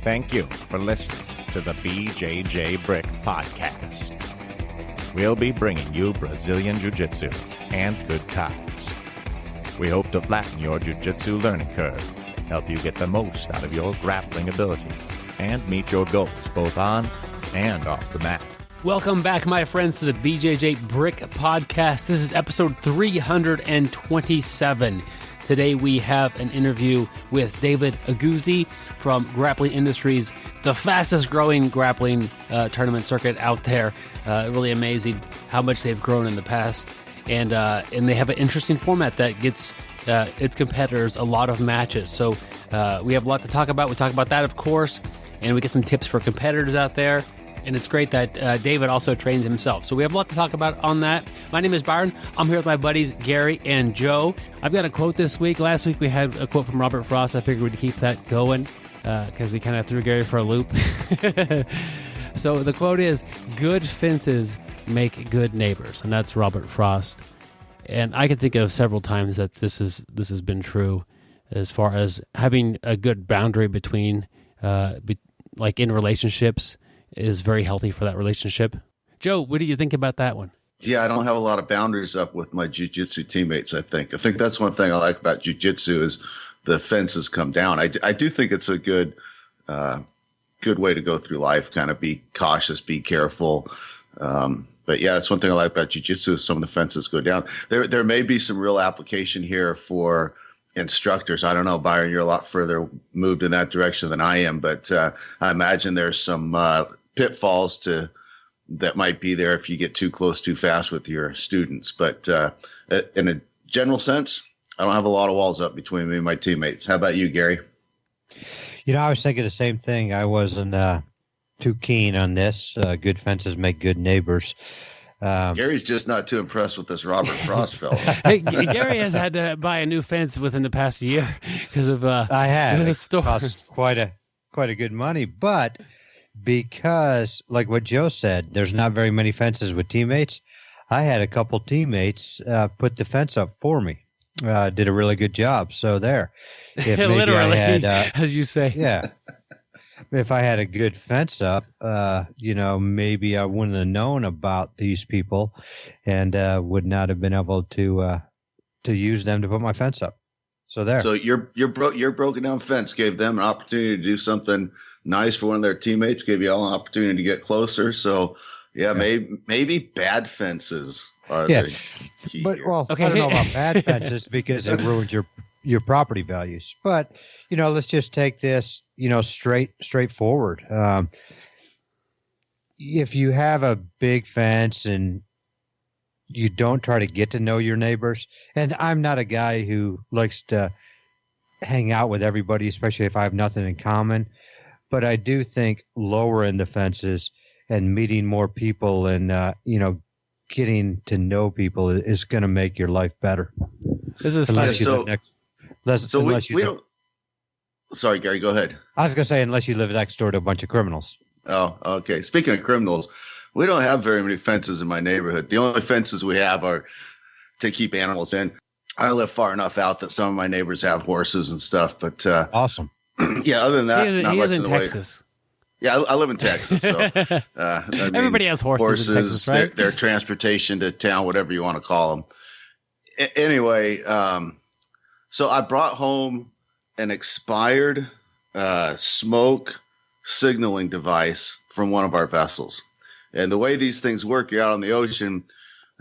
Thank you for listening to the BJJ Brick Podcast. We'll be bringing you Brazilian Jiu-Jitsu and good times. We hope to flatten your Jiu-Jitsu learning curve, help you get the most out of your grappling ability, and meet your goals both on and off the mat. Welcome back, my friends, to the BJJ Brick Podcast. This is episode 327. Today we have an interview with David Aguzzi from Grappling Industries, the fastest growing grappling tournament circuit out there. Really amazing how much they've grown in the past. And they have an interesting format that gets its competitors a lot of matches. So we have a lot to talk about. We talk about that, of course, and we get some tips for competitors out there. And it's great that David also trains himself. So we have a lot to talk about on that. My name is Byron. I'm here with my buddies Gary and Joe. I've got a quote this week. Last week we had a quote from Robert Frost. I figured we'd keep that going because he kind of threw Gary for a loop. So the quote is, "Good fences make good neighbors." And that's Robert Frost. And I can think of several times that this has been true as far as having a good boundary between, like in relationships, is very healthy for that relationship. Joe, what do you think about that one? Yeah, I don't have a lot of boundaries up with my jiu-jitsu teammates, I think that's one thing I like about jiu-jitsu is the fences come down. I do think it's a good way to go through life, kind of be cautious, be careful. But yeah, that's one thing I like about jiu-jitsu is some of the fences go down. There may be some real application here for instructors. I don't know, Byron, you're a lot further moved in that direction than I am, but I imagine there's some pitfalls that might be there if you get too close too fast with your students. But in a general sense, I don't have a lot of walls up between me and my teammates. How about you, Gary? You know, I was thinking the same thing. I wasn't too keen on this. Good fences make good neighbors. Gary's just not too impressed with this Robert Frost fellow. Hey, Gary has had to buy a new fence within the past year because of I have. the It storms. costs quite a good money, but because, like what Joe said, there's not very many fences with teammates. I had a couple teammates put the fence up for me. Did a really good job. So there. If maybe Literally, I had, as you say. yeah. If I had a good fence up, maybe I wouldn't have known about these people and would not have been able to use them to put my fence up. So there. So your broken down fence gave them an opportunity to do something nice for one of their teammates, gave you all an opportunity to get closer. So yeah. maybe bad fences are the key. But here. well, Okay. I don't know about bad fences because it ruins your property values. But let's just take this straightforward. If you have a big fence and you don't try to get to know your neighbors, and I'm not a guy who likes to hang out with everybody, especially if I have nothing in common, but I do think lowering the fences and meeting more people and getting to know people is going to make your life better. This is Unless funny. you live next. We don't. Sorry, Gary, go ahead. I was going to say, unless you live next door to a bunch of criminals. Oh, okay. Speaking of criminals, we don't have very many fences in my neighborhood. The only fences we have are to keep animals in. I live far enough out that some of my neighbors have horses and stuff, but Awesome. yeah, other than that, He not is much in in the way. Texas. Yeah, I live in Texas, so Everybody has horses in Texas, right? Their transportation to town, whatever you want to call them. Anyway, so I brought home an expired smoke signaling device from one of our vessels. And the way these things work, you're out on the ocean,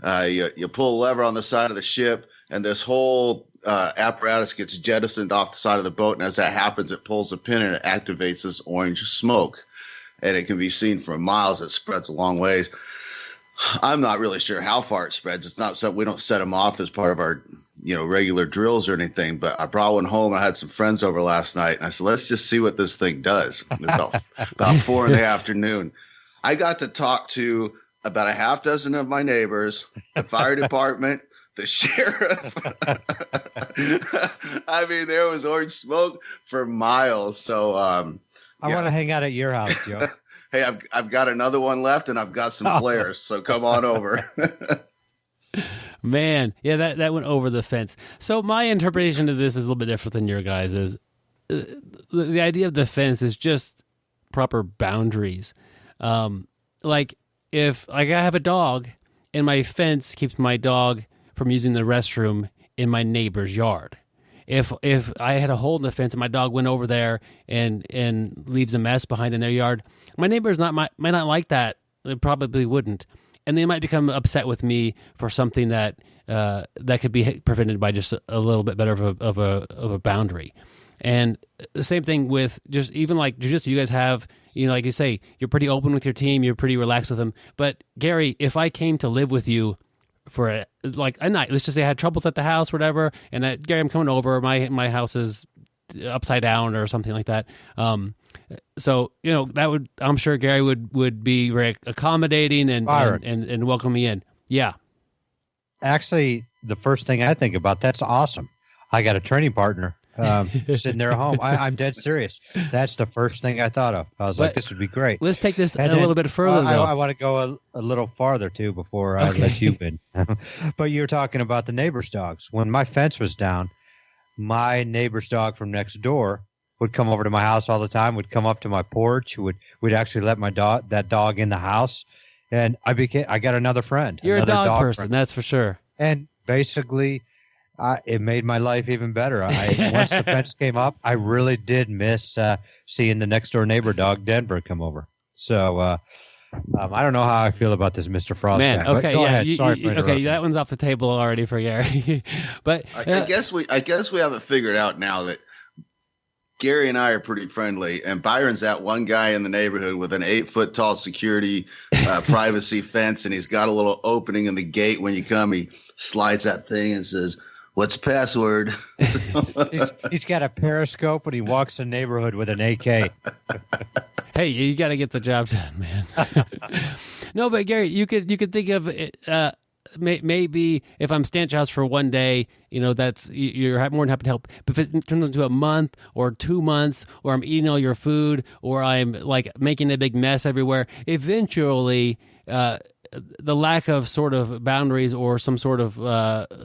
you pull a lever on the side of the ship, and this whole apparatus gets jettisoned off the side of the boat. And as that happens, it pulls a pin and it activates this orange smoke. And it can be seen from miles. It spreads a long ways. I'm not really sure how far it spreads. It's not something we don't set them off as part of our, regular drills or anything. But I brought one home. I had some friends over last night, and I said, let's just see what this thing does. It was about 4 p.m. I got to talk to about a half dozen of my neighbors, the fire department, the sheriff. I mean, there was orange smoke for miles. So I want to hang out at your house, Joe. Hey, I've got another one left, and I've got some flares, so come on over. Man, yeah, that went over the fence. So my interpretation of this is a little bit different than your guys'. The idea of the fence is just proper boundaries. Like if I have a dog and my fence keeps my dog from using the restroom in my neighbor's yard. If I had a hole in the fence and my dog went over there and leaves a mess behind in their yard, my neighbors might not like that. They probably wouldn't, and they might become upset with me for something that could be prevented by just a little bit better of a boundary. And the same thing with just even like jiu-jitsu. You guys have, like you say, you're pretty open with your team. You're pretty relaxed with them. But Gary, if I came to live with you for a night, let's just say I had troubles at the house, whatever, and Gary, I'm coming over. My house is upside down or something like that. So I'm sure Gary would be very accommodating and welcome me in. Yeah. Actually, the first thing I think about, that's awesome. I got a training partner sitting there at home. I'm dead serious. That's the first thing I thought of. I was like, this would be great. Let's take this a little bit further, though. I want to go a little farther, too, before I let you in. But you were talking about the neighbor's dogs. When my fence was down, my neighbor's dog from next door would come over to my house all the time, would come up to my porch, would actually let that dog in the house. And I got another friend. You're another a dog person, friend. That's for sure. And basically, it made my life even better. Once the fence came up, I really did miss seeing the next door neighbor dog, Denver, come over. So I don't know how I feel about this Mr. Frost guy. Okay, go ahead. Sorry for okay, that one's off the table already for Gary. But I guess we have it figured out now that Gary and I are pretty friendly, and Byron's that one guy in the neighborhood with an 8-foot tall security privacy fence, and he's got a little opening in the gate. When you come, he slides that thing and says, "What's the password?" He's got a periscope, and he walks the neighborhood with an AK. Hey, you got to get the job done, man. No, but Gary, you could think of it, maybe if I'm staying at your house for one day, that's you're more than happy to help. But if it turns into a month or 2 months, or I'm eating all your food, or I'm like making a big mess everywhere, eventually the lack of sort of boundaries or some sort of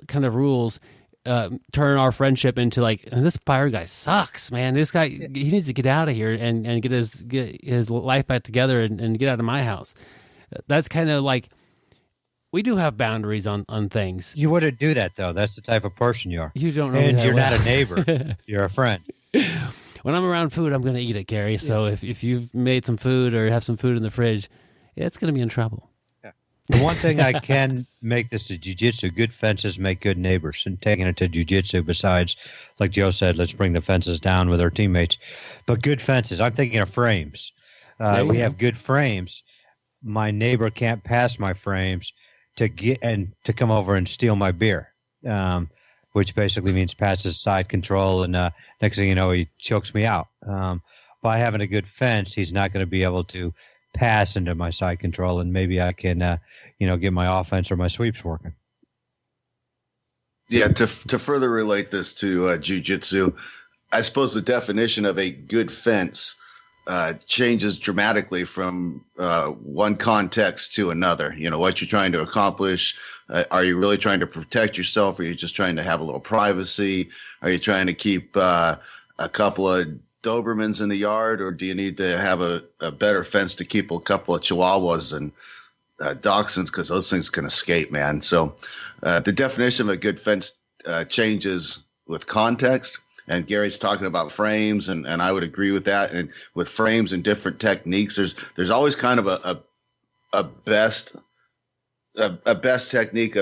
kind of rules turn our friendship into like, this fire guy sucks, man. This guy, he needs to get out of here and get his life back together and get out of my house. That's kind of like, we do have boundaries on things. You wouldn't do that, though. That's the type of person you are. You don't know. And you're not a neighbor. You're a friend. When I'm around food, I'm going to eat it, Gary. So if you've made some food or have some food in the fridge, it's going to be in trouble. Yeah. The one thing I can make this to jiu-jitsu, good fences make good neighbors. And taking it to jiu-jitsu, besides, like Joe said, let's bring the fences down with our teammates. But good fences, I'm thinking of frames. We have good frames. My neighbor can't pass my frames to come over and steal my beer, which basically means passes side control, and next thing you know, he chokes me out. By having a good fence, he's not going to be able to pass into my side control, and maybe I can, get my offense or my sweeps working. Yeah, to further relate this to jiu-jitsu, I suppose the definition of a good fence changes dramatically from one context to another. What you're trying to accomplish. Are you really trying to protect yourself? Or are you just trying to have a little privacy? Are you trying to keep a couple of Dobermans in the yard? Or do you need to have a better fence to keep a couple of Chihuahuas and Dachshunds? Because those things can escape, man. So the definition of a good fence changes with context. And Gary's talking about frames, and I would agree with that. And with frames and different techniques, there's always kind of a best technique,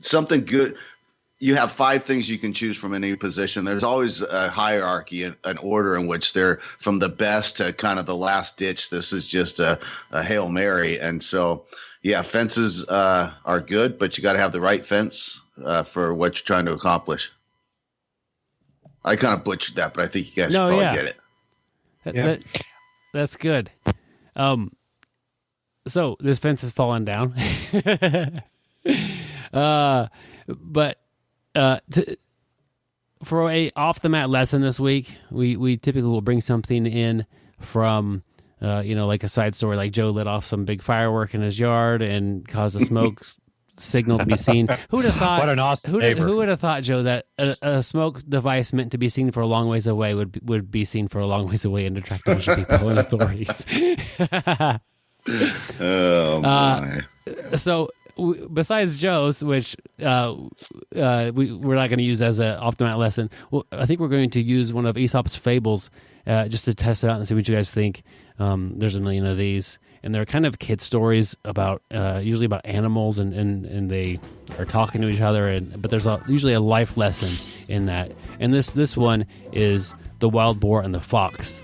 something good. You have 5 things you can choose from in any position. There's always a hierarchy, an order in which they're from the best to kind of the last ditch. This is just a Hail Mary. And so, yeah, fences are good, but you got to have the right fence for what you're trying to accomplish. I kind of butchered that, but I think you guys probably get it. That's good. So this fence has fallen down. But for a off the mat lesson this week, we typically will bring something in from like a side story, like Joe lit off some big firework in his yard and caused a signal to be seen. Who would have thought? What an awesome neighbor. Who would have thought, Joe, that a smoke device meant to be seen for a long ways away would be seen for a long ways away and attract a bunch of people and authorities? Oh my! So besides Joe's, which we're not going to use as an off the mat lesson, well, I think we're going to use one of Aesop's fables just to test it out and see what you guys think. There's a million of these, and they're kind of kid stories about usually about animals, and they are talking to each other, but there's usually a life lesson in that. And this one is the wild boar and the fox.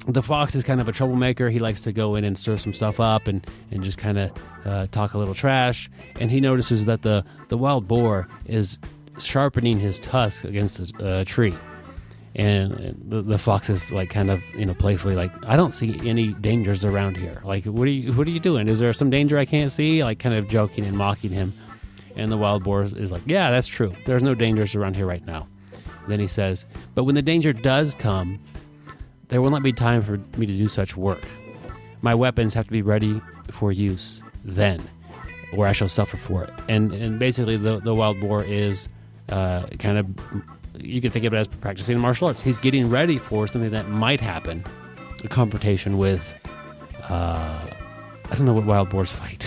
The fox is kind of a troublemaker. He likes to go in and stir some stuff up and just kind of talk a little trash. And he notices that the wild boar is sharpening his tusk against a tree. And the fox is like kind of, playfully like, I don't see any dangers around here. Like, what are you doing? Is there some danger I can't see? Like, kind of joking and mocking him. And the wild boar is like, yeah, that's true. There's no dangers around here right now. Then he says, but when the danger does come, there will not be time for me to do such work. My weapons have to be ready for use then, or I shall suffer for it. And basically, the wild boar is kind of, you can think of it as practicing martial arts. He's getting ready for something that might happen, a confrontation with, I don't know what wild boars fight.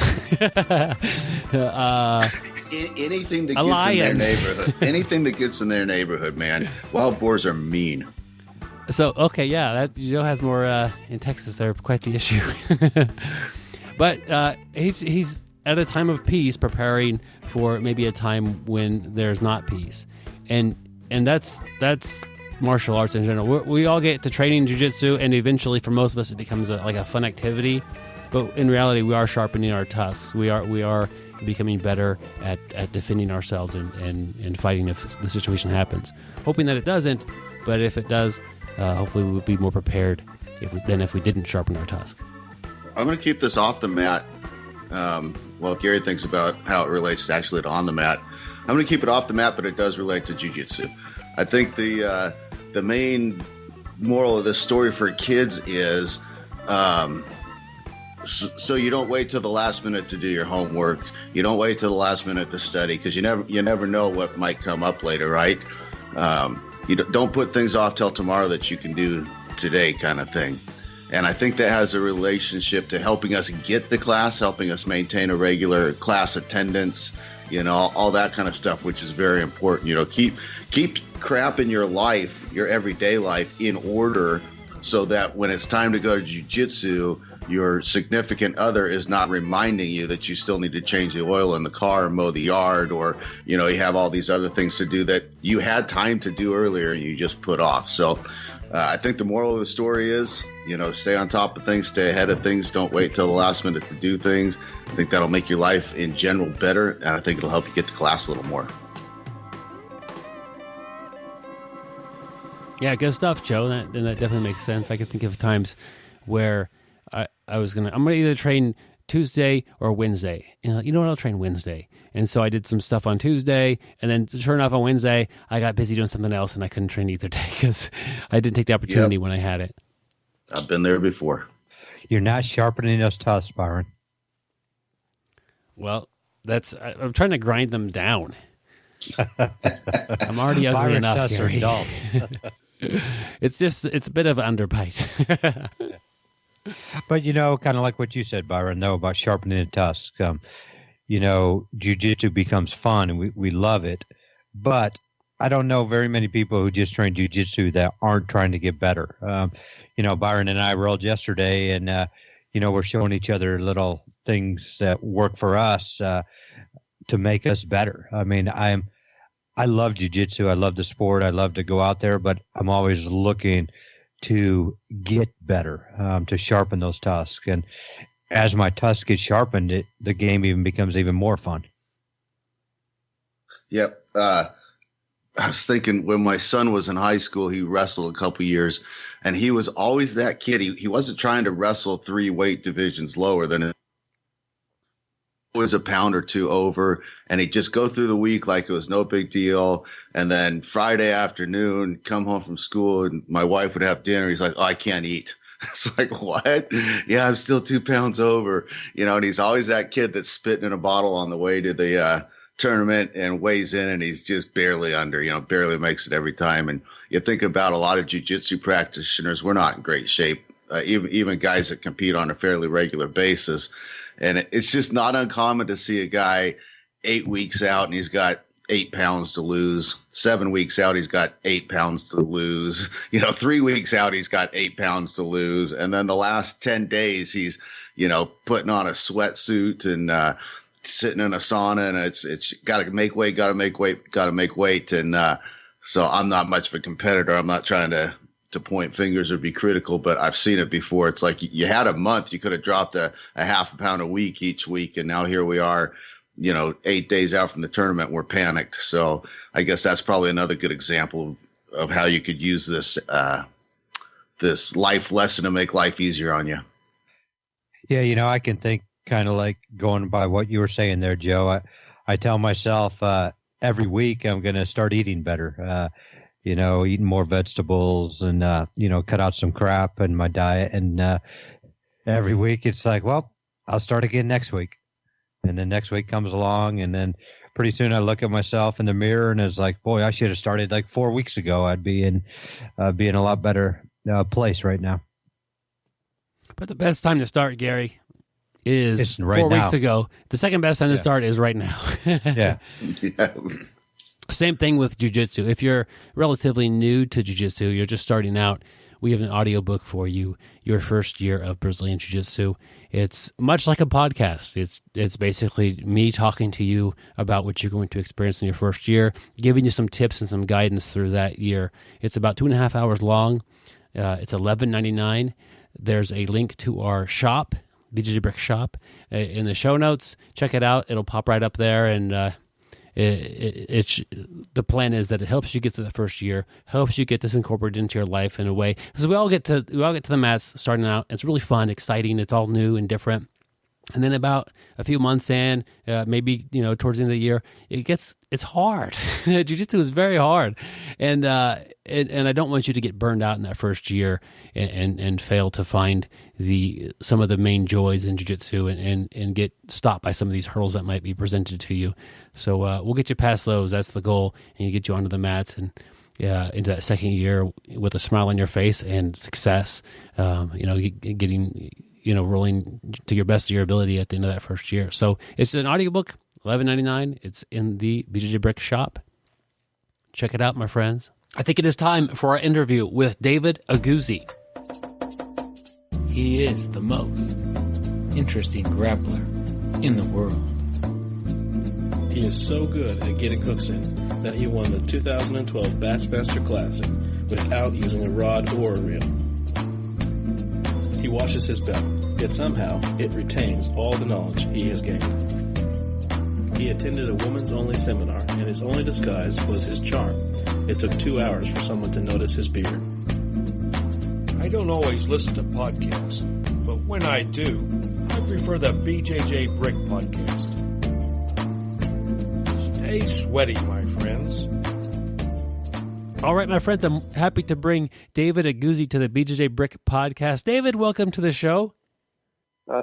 Anything that gets lion. in their neighborhood. Anything that gets in their neighborhood, man. Wild boars are mean. So, okay, yeah, that Joe has more in Texas. They're quite the issue. But he's at a time of peace, preparing for maybe a time when there's not peace, and that's martial arts in general. We all get to training jiu-jitsu, and eventually, for most of us, it becomes like a fun activity. But in reality, we are sharpening our tusks. We are becoming better at defending ourselves and fighting if the situation happens. Hoping that it doesn't, but if it does, hopefully we'll be more prepared than if we didn't sharpen our tusk. I'm going to keep this off the mat. Well, Gary thinks about how it relates to on the mat. I'm going to keep it off the mat, but it does relate to jiu-jitsu. I think the main moral of this story for kids is so you don't wait till the last minute to do your homework. You don't wait till the last minute to study, because you never know what might come up later, right? You don't put things off till tomorrow that you can do today, kind of thing. And I think that has a relationship to helping us get to class, helping us maintain a regular class attendance, all that kind of stuff, which is very important. Keep crap in your life, your everyday life, in order, so that when it's time to go to jiu-jitsu, your significant other is not reminding you that you still need to change the oil in the car, or mow the yard, or you have all these other things to do that you had time to do earlier and you just put off. So I think the moral of the story is, stay on top of things, stay ahead of things, don't wait till the last minute to do things. I think that'll make your life in general better, and I think it'll help you get to class a little more. Yeah, good stuff, Joe. That definitely makes sense. I can think of times where I'm gonna either train Tuesday or Wednesday. And what, I'll train Wednesday. And so I did some stuff on Tuesday, and then sure enough on Wednesday, I got busy doing something else, and I couldn't train either day because I didn't take the opportunity when I had it. I've been there before. You're not sharpening those tusks, Byron. Well, I'm trying to grind them down. I'm already ugly Byron's enough, tusks are Gary. dull. It's a bit of an underbite. But, kind of like what you said, Byron, though, about sharpening the tusk. Jiu-jitsu becomes fun, and we love it. But I don't know very many people who just train jiu-jitsu that aren't trying to get better. Byron and I rolled yesterday, and, we're showing each other little things that work for us to make us better. I mean, I love jiu-jitsu. I love the sport. I love to go out there, but I'm always looking to get better, to sharpen those tusks. And as my tusk gets sharpened, the game even becomes even more fun. Yep. I was thinking when my son was in high school, he wrestled a couple years, and he was always that kid. He wasn't trying to wrestle 3 weight divisions lower than it was, a pound or two over, and he'd just go through the week like it was no big deal. And then Friday afternoon, come home from school, and my wife would have dinner. He's like, "Oh, I can't eat." It's like, what? Yeah, I'm still 2 pounds over, and he's always that kid that's spitting in a bottle on the way to the tournament and weighs in, and he's just barely under, barely makes it every time. And you think about a lot of jiu-jitsu practitioners, we're not in great shape, even guys that compete on a fairly regular basis. And it's just not uncommon to see a guy 8 weeks out and he's got 8 pounds to lose. 7 weeks out, he's got 8 pounds to lose. 3 weeks out, he's got 8 pounds to lose. And then the last 10 days, he's, putting on a sweatsuit and sitting in a sauna, and it's got to make weight, got to make weight, got to make weight. And so I'm not much of a competitor. I'm not trying to point fingers or be critical, but I've seen it before. It's like you had a month, you could have dropped a half a pound a week each week. And now here we are, 8 days out from the tournament, we're panicked. So I guess that's probably another good example of how you could use this, this life lesson to make life easier on you. Yeah. I can think kind of like going by what you were saying there, Joe. I tell myself, every week I'm going to start eating better, eating more vegetables and, cut out some crap in my diet. And, every week it's like, well, I'll start again next week. And then next week comes along, and then pretty soon I look at myself in the mirror and it's like, boy, I should have started like 4 weeks ago. I'd be in a lot better place right now. But the best time to start, Gary, is right 4 now. Weeks ago. The second best time to start is right now. Yeah. Same thing with jiu-jitsu. If you're relatively new to jiu-jitsu, you're just starting out, we have an audiobook for you, Your First Year of Brazilian Jiu-Jitsu. It's much like a podcast. It's basically me talking to you about what you're going to experience in your first year, giving you some tips and some guidance through that year. It's about 2.5 hours long. It's $11.99. There's a link to our shop, BJJ Brick Shop, in the show notes. Check it out. It'll pop right up there, and the plan is that it helps you get to the first year, helps you get this incorporated into your life in a way. Because we all get to the mats starting out. It's really fun, exciting. It's all new and different. And then about a few months in, maybe towards the end of the year, it's hard. Jiu-jitsu is very hard, and I don't want you to get burned out in that first year and fail to find some of the main joys in jiu-jitsu and get stopped by some of these hurdles that might be presented to you. So we'll get you past those. That's the goal, and you get you onto the mats and into that second year with a smile on your face and success. Getting rolling to your best of your ability at the end of that first year. So it's an audiobook, $11.99. It's in the BJJ Brick Shop. Check it out, my friends. I think it is time for our interview with David Aguzzi. He is the most interesting grappler in the world. He is so good at getting hooks in that he won the 2012 Bassmaster Classic without using a rod or a reel. He washes his belt, yet somehow it retains all the knowledge he has gained. He attended a women's-only seminar, and his only disguise was his charm. It took 2 hours for someone to notice his beard. I don't always listen to podcasts, but when I do, I prefer the BJJ Brick podcast. Stay sweaty, my friends. All right, my friends, I'm happy to bring David Aguzzi to the BJJ Brick podcast. David, welcome to the show.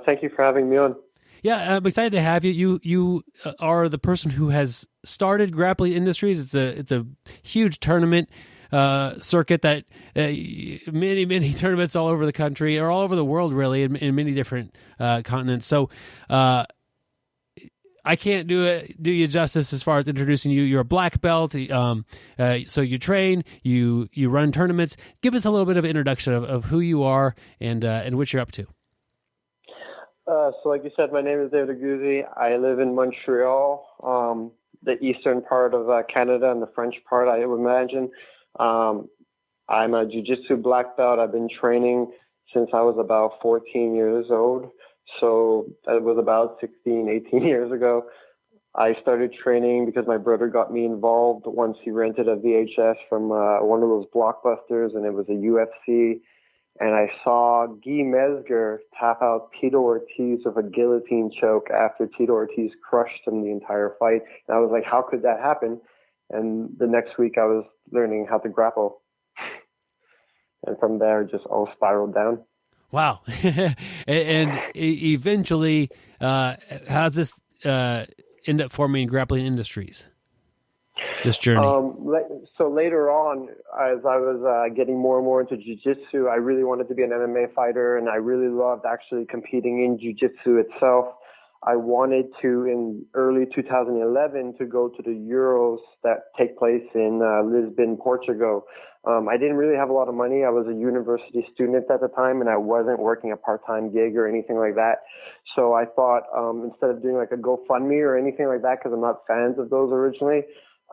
Thank you for having me on. Yeah, I'm excited to have you. You are the person who has started Grappling Industries. It's a huge tournament circuit that many tournaments all over the country or all over the world, really, in many different continents. So I can't do you justice as far as introducing you. You're a black belt, so you train, you run tournaments. Give us a little bit of an introduction of who you are and what you're up to. So like you said, my name is David Aguzzi. I live in Montreal, the eastern part of Canada and the French part, I would imagine. I'm a jiu-jitsu black belt. I've been training since I was about 14 years old. So that was about 16, 18 years ago. I started training because my brother got me involved once he rented a VHS from one of those blockbusters, and it was a UFC. And I saw Guy Mesger tap out Tito Ortiz with a guillotine choke after Tito Ortiz crushed him the entire fight. And I was like, how could that happen? And the next week I was learning how to grapple. And from there, it just all spiraled down. Wow. and eventually, how's this end up forming Grappling Industries, this journey? So later on, as I was getting more and more into jiu-jitsu, I really wanted to be an MMA fighter, and I really loved actually competing in jiu-jitsu itself. I wanted to, in early 2011, to go to the Euros that take place in Lisbon, Portugal. I didn't really have a lot of money. I was a university student at the time, and I wasn't working a part-time gig or anything like that. So I thought instead of doing like a GoFundMe or anything like that, because I'm not fans of those originally,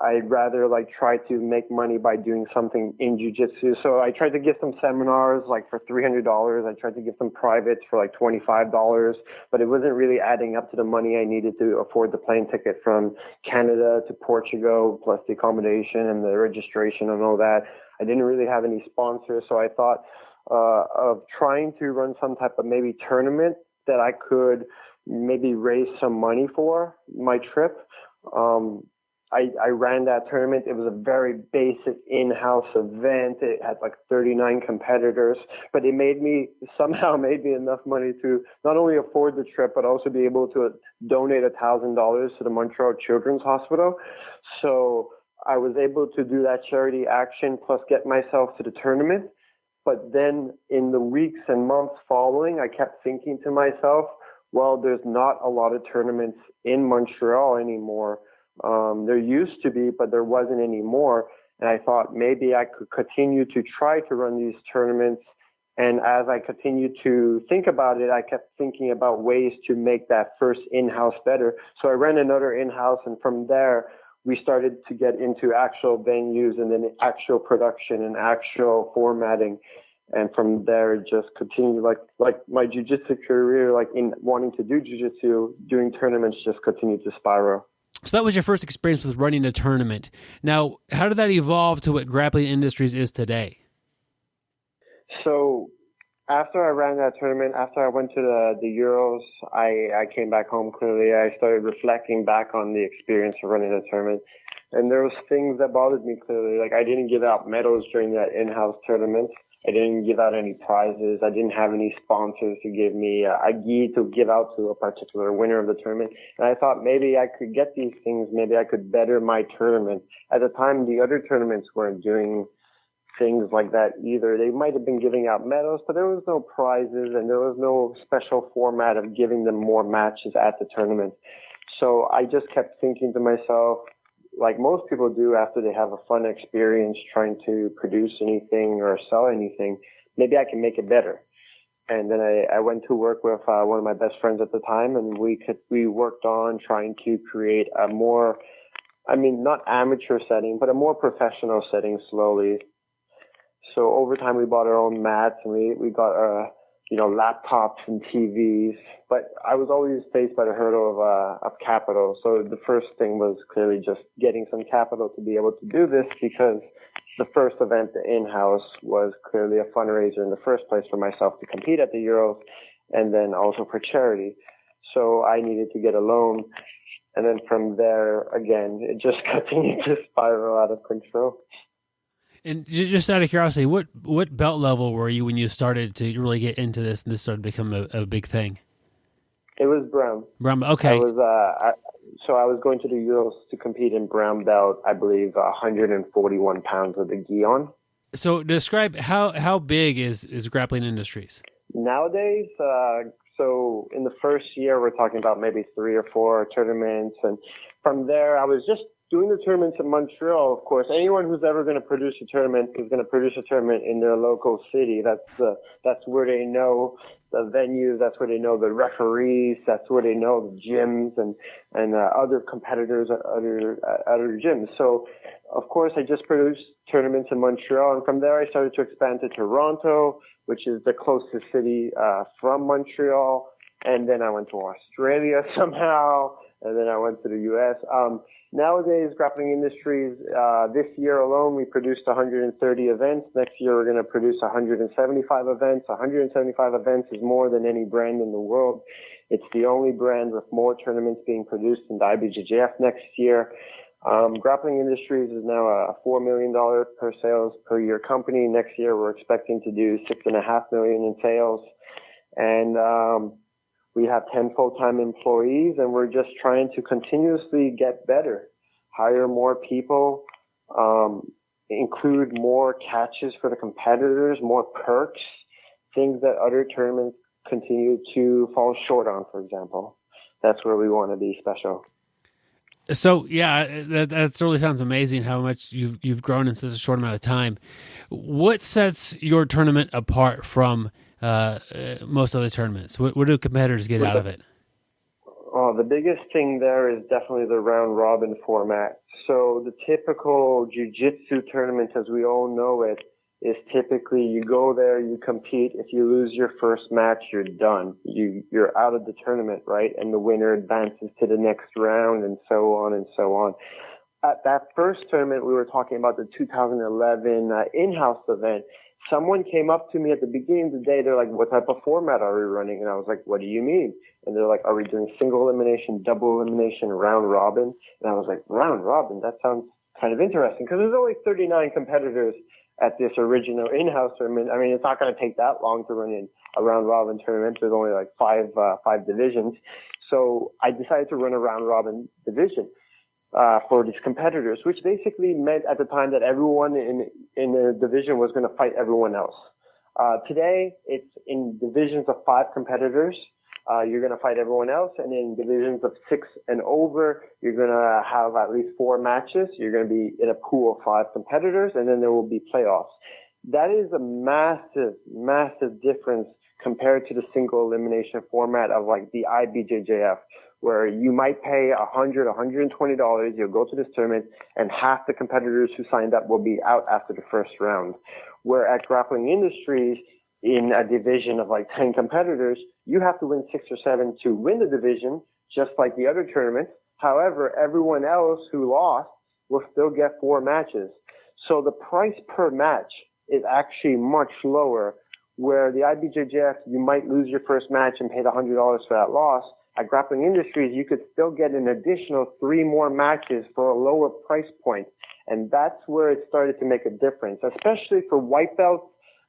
I'd rather like try to make money by doing something in jiu-jitsu. So I tried to give some seminars like for $300. I tried to give some privates for like $25, but it wasn't really adding up to the money I needed to afford the plane ticket from Canada to Portugal, plus the accommodation and the registration and all that. I didn't really have any sponsors, so I thought of trying to run some type of maybe tournament that I could maybe raise some money for my trip. I ran that tournament. It was a very basic in-house event. It had like 39 competitors, but it somehow made me enough money to not only afford the trip, but also be able to donate $1,000 to the Montreal Children's Hospital. So I was able to do that charity action plus get myself to the tournament. But then in the weeks and months following, I kept thinking to myself, well, there's not a lot of tournaments in Montreal anymore. There used to be, but there wasn't anymore. And I thought maybe I could continue to try to run these tournaments. And as I continued to think about it, I kept thinking about ways to make that first in-house better. So I ran another in-house, and from there, we started to get into actual venues and then actual production and actual formatting. And from there, it just continued like my jiu-jitsu career, like in wanting to do jiu-jitsu, doing tournaments just continued to spiral. So that was your first experience with running a tournament. Now, how did that evolve to what Grappling Industries is today? So after I ran that tournament, after I went to the Euros, I came back home clearly. I started reflecting back on the experience of running a tournament. And there was things that bothered me clearly. Like I didn't give out medals during that in-house tournament. I didn't give out any prizes. I didn't have any sponsors to give me a gi to give out to a particular winner of the tournament. And I thought maybe I could get these things. Maybe I could better my tournament. At the time, the other tournaments weren't doing things like that either. They might have been giving out medals, but there was no prizes and there was no special format of giving them more matches at the tournament. So I just kept thinking to myself, like most people do after they have a fun experience trying to produce anything or sell anything, maybe I can make it better. And then I went to work with one of my best friends at the time, and we worked on trying to create a more, not amateur setting, but a more professional setting slowly. So over time, we bought our own mats and we got laptops and TVs, but I was always faced by the hurdle of capital. So the first thing was clearly just getting some capital to be able to do this, because the first event in-house was clearly a fundraiser in the first place for myself to compete at the Euros, and then also for charity. So I needed to get a loan. And then from there, again, it just continued to spiral out of control. And just out of curiosity, what belt level were you when you started to really get into this and this started to become a big thing? It was brown. Brown, okay. So I was going to the Euros to compete in brown belt, I believe 141 pounds with the gi on. So describe how big is Grappling Industries? Nowadays, so in the first year, we're talking about maybe 3 or 4 tournaments. And from there, I was just doing the tournaments in Montreal. Of course, anyone who's ever going to produce a tournament is going to produce a tournament in their local city. That's where they know the venues. That's where they know the referees. That's where they know the gyms and other competitors at other gyms. So, of course, I just produced tournaments in Montreal, and from there I started to expand to Toronto, which is the closest city from Montreal. And then I went to Australia somehow, and then I went to the U.S. Nowadays, Grappling Industries, this year alone, we produced 130 events. Next year, we're going to produce 175 events. 175 events is more than any brand in the world. It's the only brand with more tournaments being produced in the IBJJF next year. Grappling Industries is now a $4 million per sales per year company. Next year, we're expecting to do $6.5 million in sales. And we have 10 full-time employees, and we're just trying to continuously get better, hire more people, include more catches for the competitors, more perks, things that other tournaments continue to fall short on, for example. That's where we want to be special. So, yeah, that really sounds amazing how much you've grown in such a short amount of time. What sets your tournament apart from most other tournaments? What do competitors get out of it? Oh, the biggest thing there is definitely the round robin format. So the typical jiu-jitsu tournament, as we all know it, is typically you go there, you compete. If you lose your first match, you're done. You're out of the tournament, right? And the winner advances to the next round, and so on and so on. At that first tournament, we were talking about the 2011 in-house event. Someone came up to me at the beginning of the day. They're like, what type of format are we running? And I was like, what do you mean? And they're like, are we doing single elimination, double elimination, round robin? And I was like, round robin? That sounds kind of interesting, because there's only 39 competitors at this original in-house tournament. I mean, it's not going to take that long to run in a round robin tournament. There's only like five divisions. So I decided to run a round robin division for these competitors, which basically meant at the time that everyone in the division was going to fight everyone else. Today, it's in divisions of 5 competitors. You're going to fight everyone else. And in divisions of 6 and over, you're going to have at least 4 matches. You're going to be in a pool of 5 competitors, and then there will be playoffs. That is a massive, massive difference compared to the single elimination format of like the IBJJF, where you might pay $100, $120. You'll go to this tournament, and half the competitors who signed up will be out after the first round. Where at Grappling Industries, in a division of like 10 competitors, you have to win 6 or 7 to win the division, just like the other tournaments. However, everyone else who lost will still get 4 matches. So the price per match is actually much lower, where the IBJJF, you might lose your first match and pay the $100 for that loss. At Grappling Industries, you could still get an additional 3 more matches for a lower price point. And that's where it started to make a difference, especially for white belts,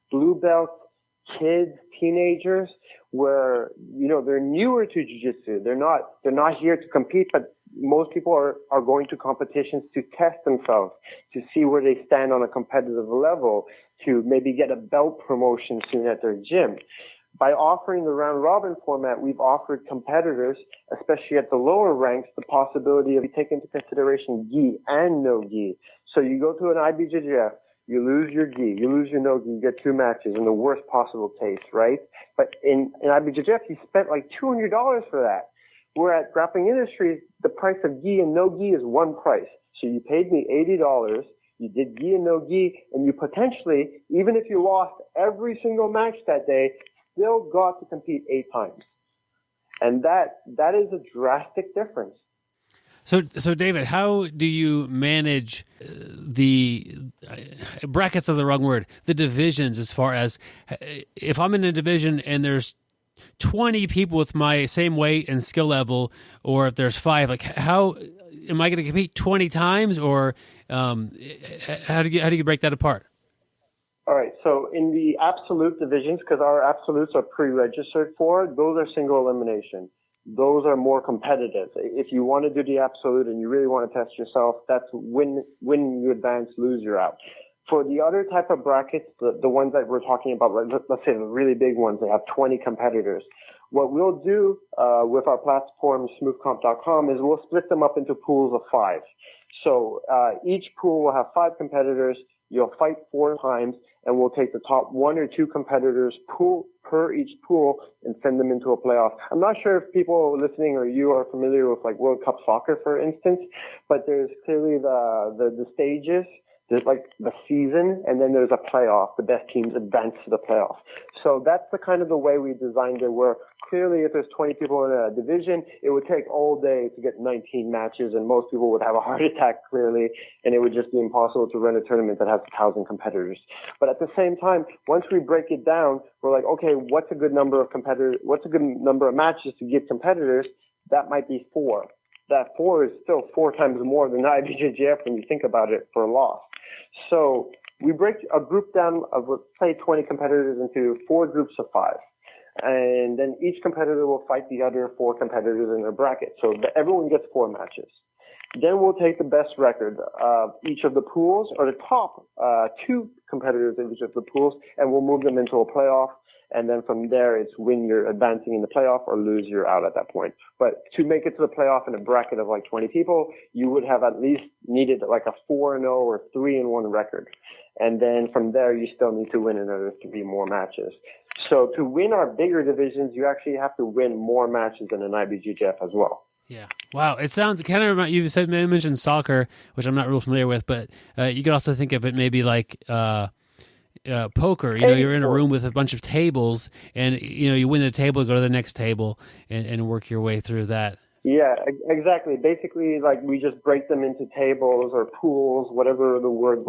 blue belts, kids, teenagers, where, you know, they're newer to jiu-jitsu. They're not here to compete, but most people are going to competitions to test themselves, to see where they stand on a competitive level, to maybe get a belt promotion soon at their gym. By offering the round robin format, we've offered competitors, especially at the lower ranks, the possibility of taking into consideration gi and no gi. So you go to an IBJJF, you lose your gi, you lose your no gi, you get 2 matches in the worst possible case, right? But in IBJJF, you spent like $200 for that. Where at Grappling Industries, the price of gi and no gi is one price. So you paid me $80, you did gi and no gi, and you potentially, even if you lost every single match that day, still got to compete 8 times. And that is a drastic difference. So David, how do you manage the brackets are the wrong word, the divisions, as far as if I'm in a division and there's 20 people with my same weight and skill level, or if there's 5, like how am I going to compete 20 times, or how do you break that apart? All right. So in the absolute divisions, because our absolutes are pre-registered for, those are single elimination. Those are more competitive. If you want to do the absolute and you really want to test yourself, that's win you advance, lose you're out. For the other type of brackets, the ones that we're talking about, let's say the really big ones, they have 20 competitors. What we'll do with our platform, smoothcomp.com, is we'll split them up into pools of 5. So each pool will have 5 competitors. You'll fight 4 times, and we'll take the top 1 or 2 competitors per each pool and send them into a playoff. I'm not sure if people listening or you are familiar with like World Cup soccer, for instance, but there's clearly the stages. There's like the season, and then there's a playoff. The best teams advance to the playoff. So that's the kind of the way we designed it, where clearly if there's 20 people in a division, it would take all day to get 19 matches, and most people would have a heart attack, clearly, and it would just be impossible to run a tournament that has 1,000 competitors. But at the same time, once we break it down, we're like, okay, what's a good number of competitors? What's a good number of matches to give competitors? That might be 4. that 4 is still 4 times more than IBJJF when you think about it for a loss. So we break a group down of, let's say, 20 competitors into 4 groups of 5. And then each competitor will fight the other 4 competitors in their bracket. So everyone gets 4 matches. Then we'll take the best record of each of the pools, or the top 2 competitors in each of the pools, and we'll move them into a playoff. And then from there, it's win, you're advancing in the playoff, or lose, you're out at that point. But to make it to the playoff in a bracket of like 20 people, you would have at least needed like a 4-0 or 3-1 record. And then from there, you still need to win another 3 more matches. So to win our bigger divisions, you actually have to win more matches than an IBJJF as well. Yeah. Wow. It sounds kind of, you mentioned soccer, which I'm not real familiar with, but you could also think of it maybe like poker. You know, you're in a room with a bunch of tables, and you win the table, go to the next table, and work your way through that. Yeah, exactly. Basically, like, we just break them into tables or pools, whatever the word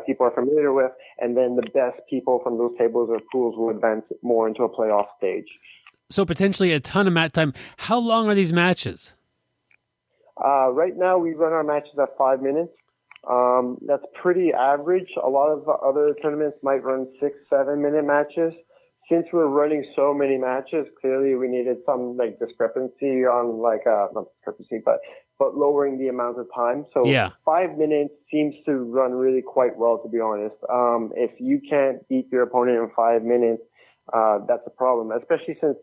people are familiar with, and then the best people from those tables or pools will advance more into a playoff stage. So potentially a ton of mat time. How long are these matches? Right now, we run our matches at 5 minutes. That's pretty average. A lot of other tournaments might run 6-7 minute matches. Since we're running so many matches, clearly we needed some like discrepancy on not discrepancy, but lowering the amount of time. So 5 minutes seems to run really quite well, to be honest. If you can't beat your opponent in 5 minutes, that's a problem, especially since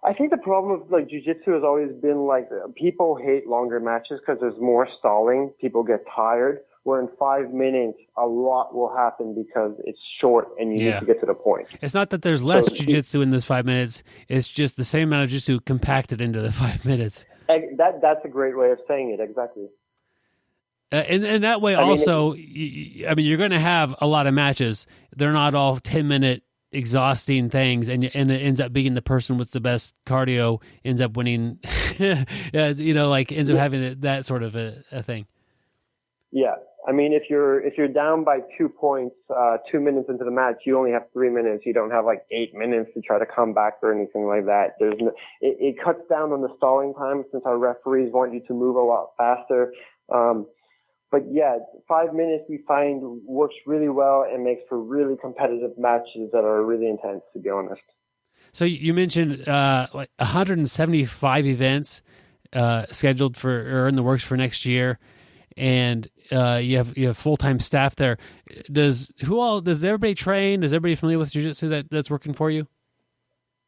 I think the problem with like jiu-jitsu has always been like people hate longer matches because there's more stalling. People get tired. Where in 5 minutes, a lot will happen because it's short and you need to get to the point. It's not that there's less jiu-jitsu in this 5 minutes. It's just the same amount of jiu-jitsu compacted into the 5 minutes. That's a great way of saying it, exactly. And that way also, you're going to have a lot of matches. They're not all 10-minute exhausting things, and it ends up being the person with the best cardio ends up winning, ends up having that sort of a thing. Yeah. I mean, if you're down by 2 points, 2 minutes into the match, you only have 3 minutes. You don't have like 8 minutes to try to come back or anything like that. It cuts down on the stalling time since our referees want you to move a lot faster. But yeah, 5 minutes we find works really well and makes for really competitive matches that are really intense, to be honest. So you mentioned like 175 events scheduled or in the works for next year, and you have full-time staff there. Does everybody train? Is everybody familiar with jiu-jitsu that's working for you?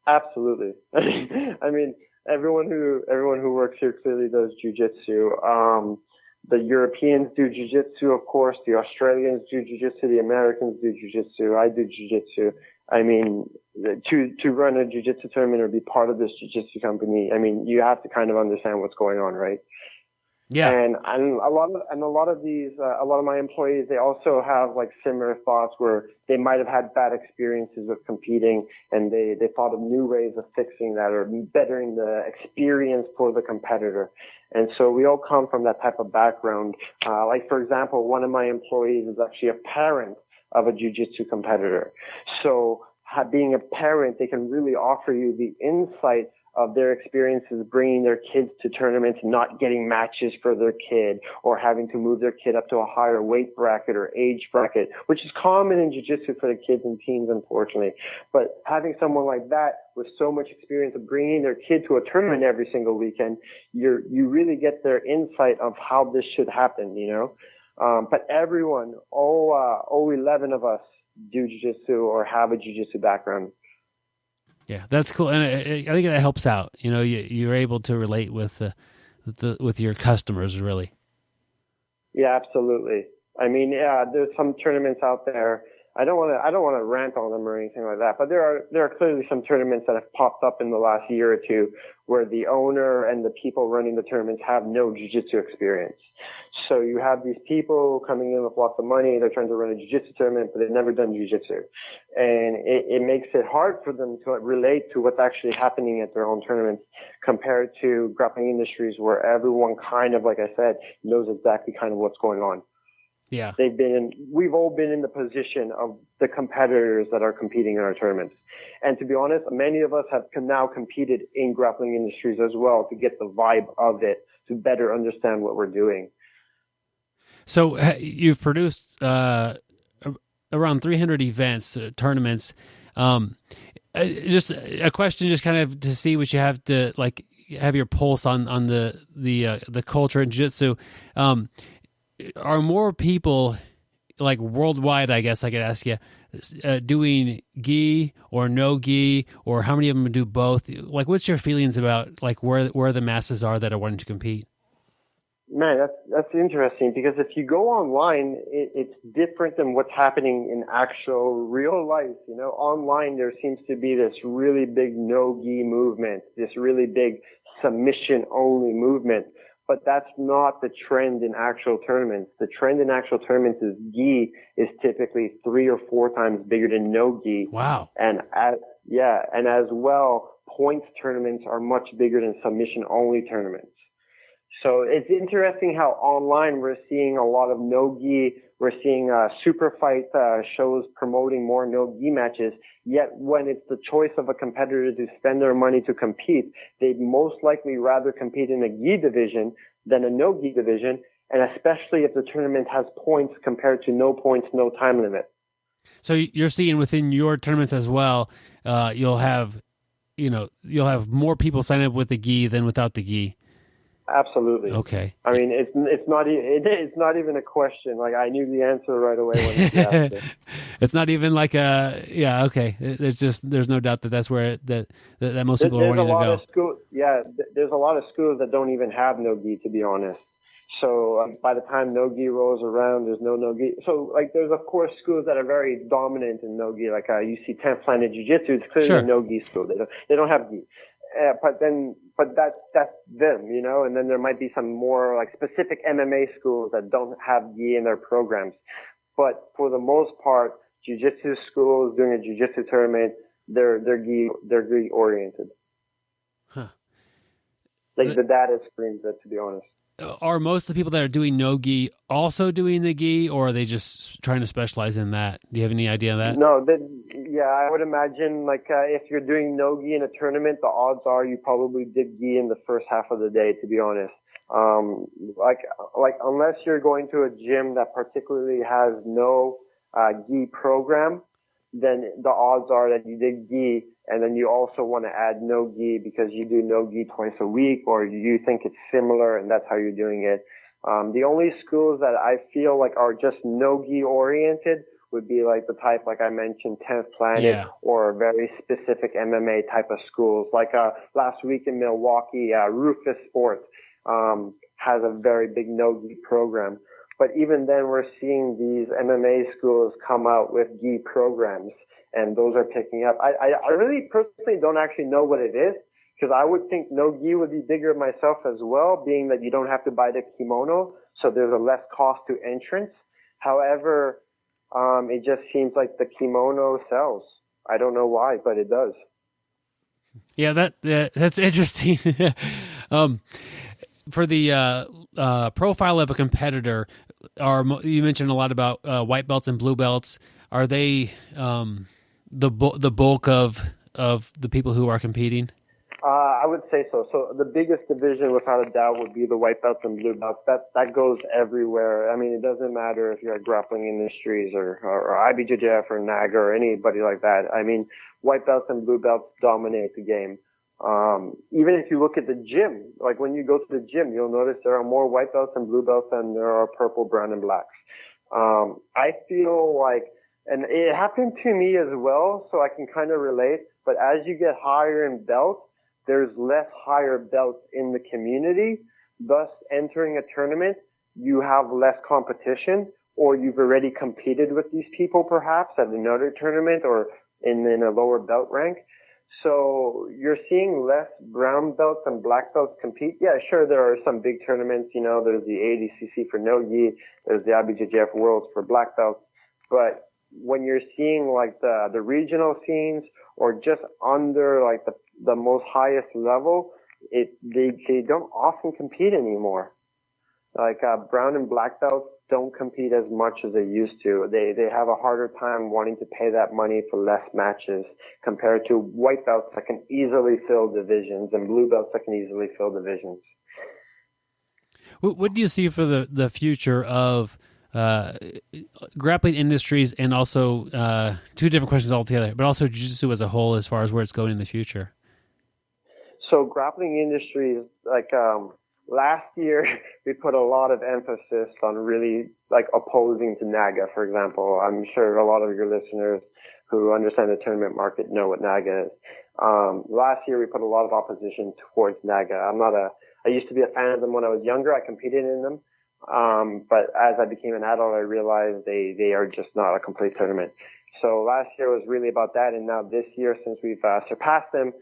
Absolutely. I mean, everyone who works here clearly does jiu-jitsu. The Europeans do jiu-jitsu, of course. The Australians do jiu-jitsu. The Americans do jiu-jitsu. I do jiu-jitsu. I mean, to run a jiu-jitsu tournament or be part of this jiu-jitsu company, I mean, you have to kind of understand what's going on, right? Yeah. And a lot of my employees, they also have like similar thoughts where they might have had bad experiences with competing, and they thought of new ways of fixing that or bettering the experience for the competitor. And so we all come from that type of background. Like, for example, one of my employees is actually a parent of a jiu-jitsu competitor. So being a parent, they can really offer you the insight of their experiences bringing their kids to tournaments, not getting matches for their kid, or having to move their kid up to a higher weight bracket or age bracket, which is common in jiu-jitsu for the kids and teens, unfortunately. But having someone like that with so much experience of bringing their kid to a tournament every single weekend, you really get their insight of how this should happen, But everyone, all 11 of us do jiu-jitsu or have a jiu-jitsu background. Yeah, that's cool, and I think that helps out. You're able to relate with with your customers, really. Yeah, absolutely. I mean, there's some tournaments out there. I don't want to rant on them or anything like that, but there are clearly some tournaments that have popped up in the last year or two where the owner and the people running the tournaments have no jiu-jitsu experience. So you have these people coming in with lots of money. They're trying to run a jiu-jitsu tournament, but they've never done jiu-jitsu. And it makes it hard for them to relate to what's actually happening at their own tournaments compared to grappling industries where everyone kind of, like I said, knows exactly kind of what's going on. Yeah. We've all been in the position of the competitors that are competing in our tournaments. And to be honest, many of us have now competed in grappling industries as well to get the vibe of it, to better understand what we're doing. So you've produced around 300 events, tournaments. Just a question, just kind of to see what you have to like have your pulse on the culture in jiu-jitsu. Are more people like worldwide, I guess I could ask you, doing gi or no gi, or how many of them do both? Like, what's your feelings about like where the masses are that are wanting to compete? Man, that's interesting, because if you go online, it's different than what's happening in actual real life. You know, online there seems to be this really big no-gi movement, this really big submission-only movement, but that's not the trend in actual tournaments. The trend in actual tournaments is gi is typically 3 or 4 times bigger than no-gi. Wow. And as well, points tournaments are much bigger than submission-only tournaments. So it's interesting how online we're seeing a lot of no-gi. We're seeing super fight shows promoting more no-gi matches. Yet when it's the choice of a competitor to spend their money to compete, they'd most likely rather compete in a gi division than a no-gi division, and especially if the tournament has points compared to no points, no time limit. So you're seeing within your tournaments as well, you'll have more people sign up with the gi than without the gi. Absolutely. Okay. I mean, it's not even a question. Like, I knew the answer right away when you asked it. It's not even like okay. There's no doubt that's where that most people are wanting to go. There's a lot of schools that don't even have no gi, to be honest. So by the time no gi rolls around, there's no gi. So like, there's of course schools that are very dominant in no gi. Like you see 10th Planet Jiu-Jitsu, it's clearly a no gi school. They don't have gi. But that's them, you know, and then there might be some more like specific MMA schools that don't have gi in their programs. But for the most part, jiu-jitsu schools doing a jiu-jitsu tournament, they're gi oriented. Huh. Like the data screams it, to be honest. Are most of the people that are doing no gi also doing the gi, or are they just trying to specialize in that? Do you have any idea of that? No, I would imagine like if you're doing no gi in a tournament, the odds are you probably did gi in the first half of the day, to be honest. Like unless you're going to a gym that particularly has no gi program, then the odds are that you did gi, and then you also want to add no gi because you do no gi twice a week, or you think it's similar and that's how you're doing it. The only schools that I feel like are just no gi oriented would be like the type, like I mentioned, 10th Planet, or very specific MMA type of schools. Like last week in Milwaukee, Rufus Sports has a very big no gi program. But even then, we're seeing these MMA schools come out with gi programs, and those are picking up. I really personally don't actually know what it is, because I would think no gi would be bigger myself as well, being that you don't have to buy the kimono, so there's a less cost to entrance. However, it just seems like the kimono sells. I don't know why, but it does. Yeah, that's interesting. For the profile of a competitor, you mentioned a lot about white belts and blue belts. Are they the bulk of the people who are competing? I would say so. So the biggest division, without a doubt, would be the white belts and blue belts. That goes everywhere. I mean, it doesn't matter if you're at Grappling Industries or IBJJF or NAGA or anybody like that. I mean, white belts and blue belts dominate the game. Even if you look at the gym, like when you go to the gym, you'll notice there are more white belts and blue belts than there are purple, brown, and blacks. I feel like, and it happened to me as well, so I can kind of relate, but as you get higher in belts, there's less higher belts in the community. Thus, entering a tournament, you have less competition, or you've already competed with these people perhaps at another tournament or in a lower belt rank. So you're seeing less brown belts and black belts compete. Yeah, sure, there are some big tournaments, you know, there's the ADCC for no-gi, there's the IBJJF Worlds for black belts. But when you're seeing like the regional scenes or just under like the most highest level, they don't often compete anymore. Like brown and black belts don't compete as much as they used to. They have a harder time wanting to pay that money for less matches compared to white belts that can easily fill divisions and blue belts that can easily fill divisions. What do you see for the future of grappling industries, and also two different questions altogether, but also jiu-jitsu as a whole, as far as where it's going in the future? So grappling industries, last year, we put a lot of emphasis on really opposing to NAGA, for example. I'm sure a lot of your listeners who understand the tournament market know what NAGA is. Last year, we put a lot of opposition towards NAGA. I used to be a fan of them when I was younger. I competed in them. But as I became an adult, I realized they are just not a complete tournament. So last year was really about that. And now this year, since we've surpassed them,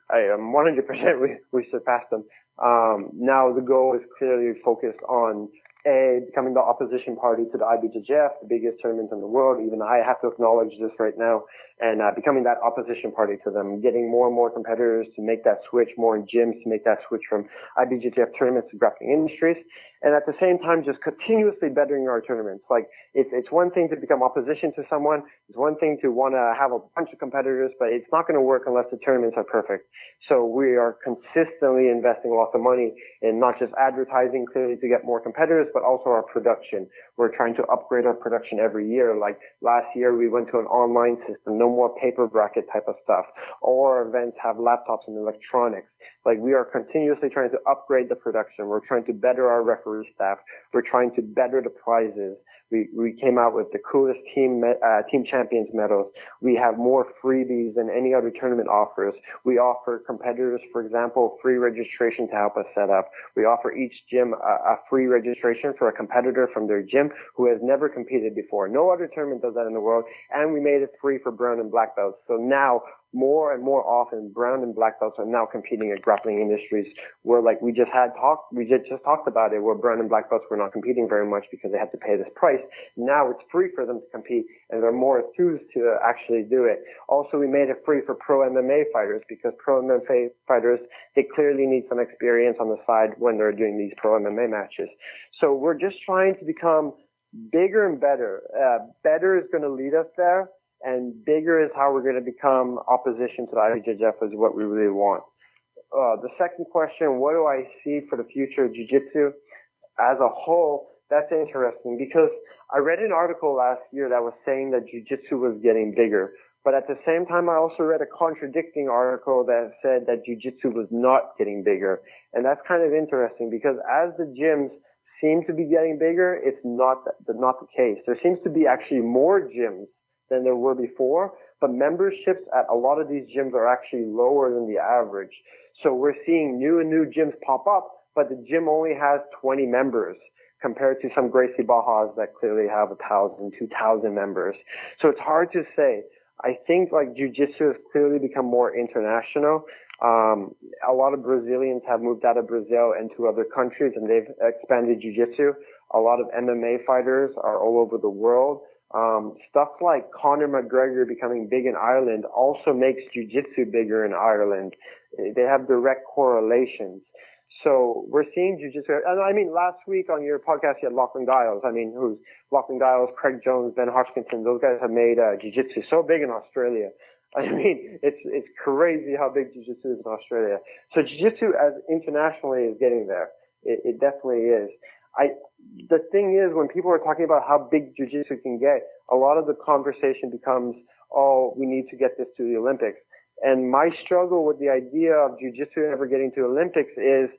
I am 100% we surpassed them. Now the goal is clearly focused on becoming the opposition party to the IBJJF, the biggest tournament in the world. Even I have to acknowledge this right now, and becoming that opposition party to them, getting more and more competitors to make that switch, more in gyms to make that switch from IBJJF tournaments to grappling industries, and at the same time just continuously bettering our tournaments. It's one thing to become opposition to someone, it's one thing to want to have a bunch of competitors, but it's not going to work unless the tournaments are perfect. So we are consistently investing lots of money in not just advertising clearly to get more competitors, but also our production. We're trying to upgrade our production every year. Like last year, we went to an online system, no more paper bracket type of stuff. All our events have laptops and electronics. We are continuously trying to upgrade the production. We're trying to better our referee staff. We're trying to better the prizes. We came out with the coolest team champions medals. We have more freebies than any other tournament offers. We offer competitors, for example, free registration to help us set up. We offer each gym a free registration for a competitor from their gym who has never competed before. No other tournament does that in the world. And we made it free for brown and black belts. So now, more and more often, brown and black belts are now competing at grappling industries where we just talked about it, where brown and black belts were not competing very much because they had to pay this price. Now it's free for them to compete, and they're more enthused to actually do it. Also, we made it free for pro MMA fighters because pro MMA fighters, they clearly need some experience on the side when they're doing these pro MMA matches. So we're just trying to become bigger and better. Better is going to lead us there. And bigger is how we're going to become opposition to the IBJJF is what we really want. The second question, what do I see for the future of jiu-jitsu as a whole? That's interesting because I read an article last year that was saying that jiu-jitsu was getting bigger. But at the same time, I also read a contradicting article that said that jiu-jitsu was not getting bigger. And that's kind of interesting because as the gyms seem to be getting bigger, it's not the case. There seems to be actually more gyms than there were before, but memberships at a lot of these gyms are actually lower than the average. So we're seeing new gyms pop up, but the gym only has 20 members compared to some Gracie Bajas that clearly have 1,000, 2,000 members. So it's hard to say. I think jiu-jitsu has clearly become more international. A lot of Brazilians have moved out of Brazil into other countries and they've expanded jiu-jitsu. A lot of MMA fighters are all over the world. Stuff like Conor McGregor becoming big in Ireland also makes jiu-jitsu bigger in Ireland. They have direct correlations. So we're seeing jiu-jitsu. Last week on your podcast, you had Lachlan Giles. Who's Lachlan Giles, Craig Jones, Ben Hodgkinson. Those guys have made jiu-jitsu so big in Australia. It's crazy how big jiu-jitsu is in Australia. So jiu-jitsu as internationally is getting there. It definitely is. The thing is, when people are talking about how big jiu-jitsu can get, a lot of the conversation becomes, we need to get this to the Olympics. And my struggle with the idea of jiu-jitsu ever getting to the Olympics is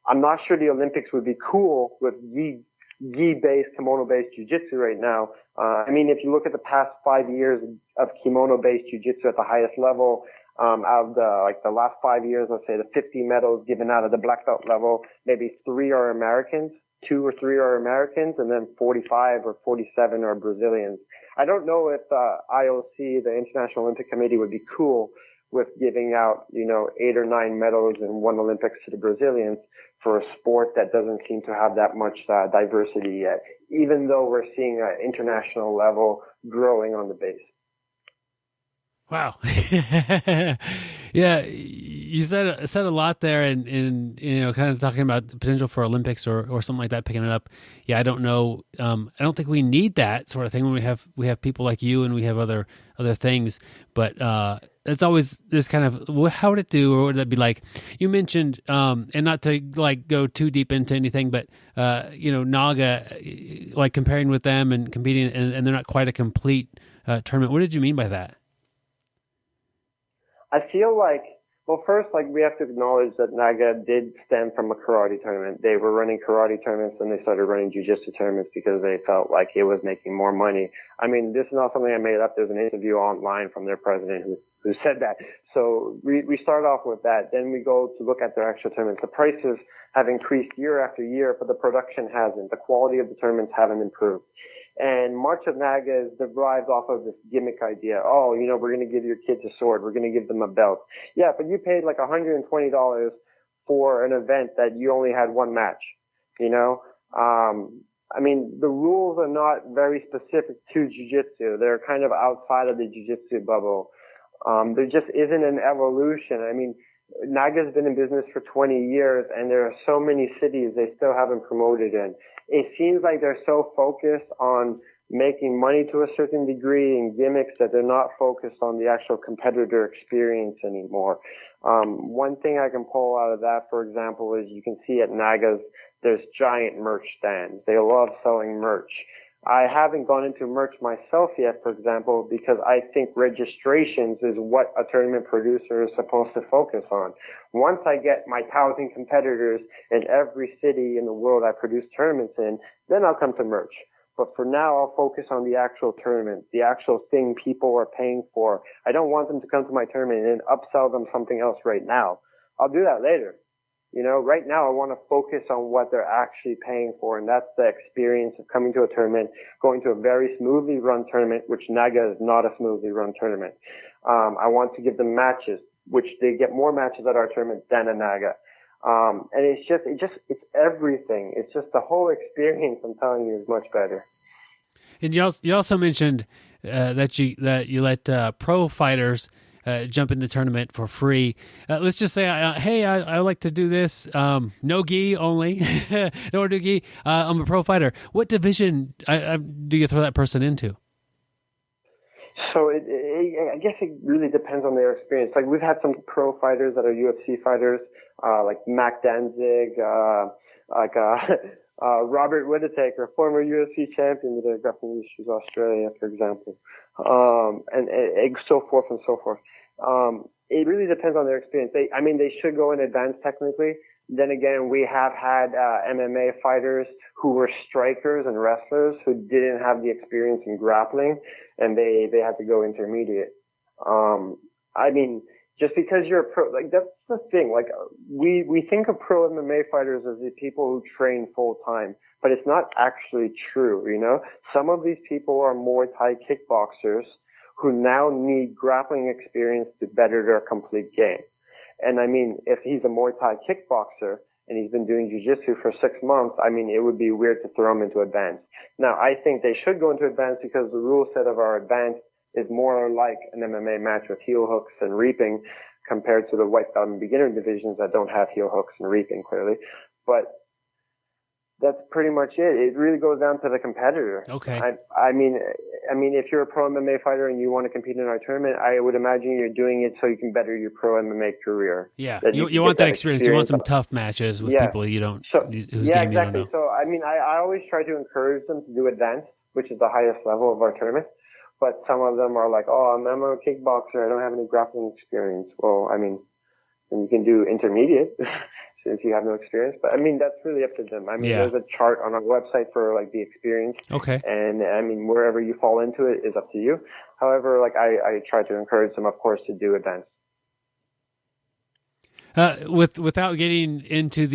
I'm not sure the Olympics would be cool with gi-based, kimono-based jiu-jitsu right now. If you look at the past 5 years of kimono-based jiu-jitsu at the highest level, out of the last 5 years, let's say the 50 medals given out at the black belt level, maybe 3 are Americans. 2 or 3 are Americans, and then 45 or 47 are Brazilians. I don't know if IOC, the International Olympic Committee, would be cool with giving out, 8 or 9 medals in one Olympics to the Brazilians for a sport that doesn't seem to have that much diversity yet, even though we're seeing an international level growing on the base. Wow. Yeah, you said a lot there, and kind of talking about the potential for Olympics or something like that, picking it up. Yeah, I don't know. I don't think we need that sort of thing when we have people like you and we have other things. But it's always this kind of, how would it do, or would it be like? You mentioned, and not to like go too deep into anything, but NAGA, like comparing with them and competing, and they're not quite a complete tournament. What did you mean by that? I feel like, well, first, like, we have to acknowledge that NAGA did stem from a karate tournament. They were running karate tournaments, and they started running jiu-jitsu tournaments because they felt like it was making more money. I mean, this is not something I made up. There's an interview online from their president who said that. So we start off with that. Then we go to look at their actual tournaments. The prices have increased year after year, but the production hasn't. The quality of the tournaments haven't improved. And much of NAGA is derived off of this gimmick idea. Oh, we're going to give your kids a sword. We're going to give them a belt. Yeah, but you paid like $120 for an event that you only had one match, I mean, the rules are not very specific to jiu-jitsu. They're kind of outside of the jiu-jitsu bubble. There just isn't an evolution. I mean, NAGA's been in business for 20 years, and there are so many cities they still haven't promoted in. It seems like they're so focused on making money to a certain degree and gimmicks that they're not focused on the actual competitor experience anymore. One thing I can pull out of that, for example, is you can see at NAGA's, there's giant merch stands. They love selling merch. I haven't gone into merch myself yet, for example, because I think registrations is what a tournament producer is supposed to focus on. Once I get my 1,000 competitors in every city in the world I produce tournaments in, then I'll come to merch. But for now, I'll focus on the actual tournament, the actual thing people are paying for. I don't want them to come to my tournament and upsell them something else right now. I'll do that later. Right now I want to focus on what they're actually paying for, and that's the experience of coming to a tournament, going to a very smoothly run tournament, which NAGA is not a smoothly run tournament. I want to give them matches, which they get more matches at our tournament than a NAGA. And it's everything. It's just the whole experience, I'm telling you, is much better. And you also mentioned that you let pro fighters jump in the tournament for free. Let's just say, hey, I like to do this. No gi only. No gi. I'm a pro fighter. What division do you throw that person into? So I guess it really depends on their experience. Like, we've had some pro fighters that are UFC fighters, like Mac Danzig, Robert Whittaker, former UFC champion with the Grappling Industries Australia, for example, and so forth and so forth. It really depends on their experience. They should go in advance technically. Then again, we have had MMA fighters who were strikers and wrestlers who didn't have the experience in grappling, and they had to go intermediate. Just because you're a pro, like, that's the thing. Like, we think of pro MMA fighters as the people who train full time, but it's not actually true, Some of these people are Muay Thai kickboxers who now need grappling experience to better their complete game. And if he's a Muay Thai kickboxer and he's been doing jiu-jitsu for 6 months, it would be weird to throw him into advanced. Now, I think they should go into advanced because the rule set of our advanced is more like an MMA match with heel hooks and reaping compared to the white belt and beginner divisions that don't have heel hooks and reaping, clearly. But that's pretty much it. It really goes down to the competitor. Okay. If you're a pro MMA fighter and you want to compete in our tournament, I would imagine you're doing it so you can better your pro MMA career. Yeah. You want that experience. You want some tough matches with people whose game you don't know. So, I always try to encourage them to do advanced, which is the highest level of our tournament. But some of them are like, oh, I'm a kickboxer. I don't have any grappling experience. Well, then you can do intermediate since you have no experience. But that's really up to them. There's a chart on our website for like the experience. Okay. And wherever you fall into it is up to you. However, I try to encourage them, of course, to do advanced. Without getting into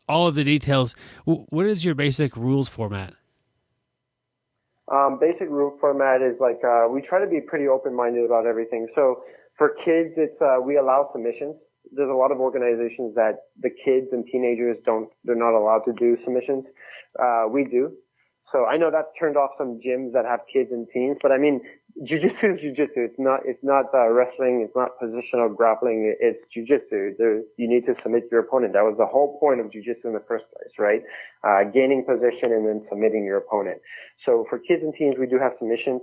all of the details, what is your basic rules format? Basic rule format is we try to be pretty open-minded about everything. So for kids, it's we allow submissions. There's a lot of organizations that the kids and teenagers they're not allowed to do submissions. We do. So I know that's turned off some gyms that have kids and teens, but jiu-jitsu is jiu-jitsu. It's not wrestling. It's not positional grappling. It's jiu-jitsu. You need to submit your opponent. That was the whole point of jiu-jitsu in the first place, right? Gaining position and then submitting your opponent. So for kids and teens, we do have submissions.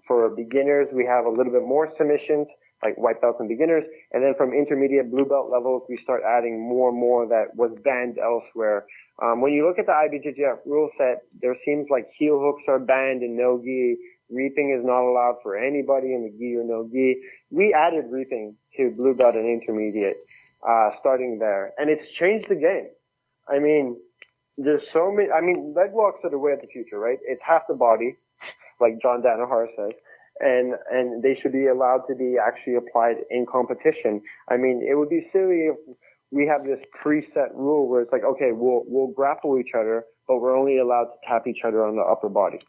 For beginners, we have a little bit more submissions, like white belts and beginners. And then from intermediate blue belt levels, we start adding more and more that was banned elsewhere. When you look at the IBJJF rule set, there seems like heel hooks are banned in no gi. Reaping is not allowed for anybody in the gi or no gi. We added reaping to blue belt and intermediate, starting there. And it's changed the game. I mean, there's so many, leg locks are the way of the future, right? It's half the body, like John Danaher says. And they should be allowed to be actually applied in competition. I mean, it would be silly if we have this preset rule where it's like, okay, we'll grapple each other, but we're only allowed to tap each other on the upper body.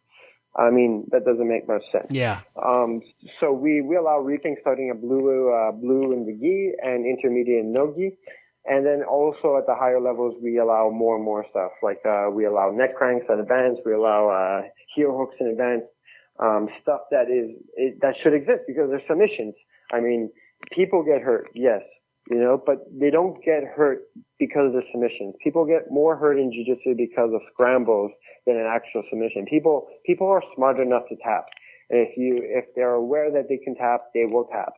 I mean, that doesn't make much sense. Yeah. So we allow reaping starting at blue in the gi and intermediate in no gi. And then also at the higher levels, we allow more and more stuff. Like, we allow neck cranks in advance. We allow, heel hooks in advance. Stuff that should exist because they're submissions. I mean, people get hurt, yes, but they don't get hurt because of the submissions. People get more hurt in jiu-jitsu because of scrambles than an actual submission. People are smart enough to tap. And if they're aware that they can tap, they will tap.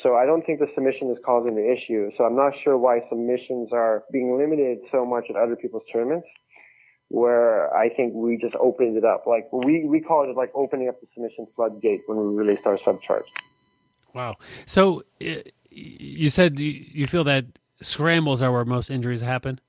So I don't think the submission is causing the issue. So I'm not sure why submissions are being limited so much at other people's tournaments, where I think we just opened it up. Like we call it like opening up the submission floodgate when we released our subcharge. Wow. So you said you feel that scrambles are where most injuries happen?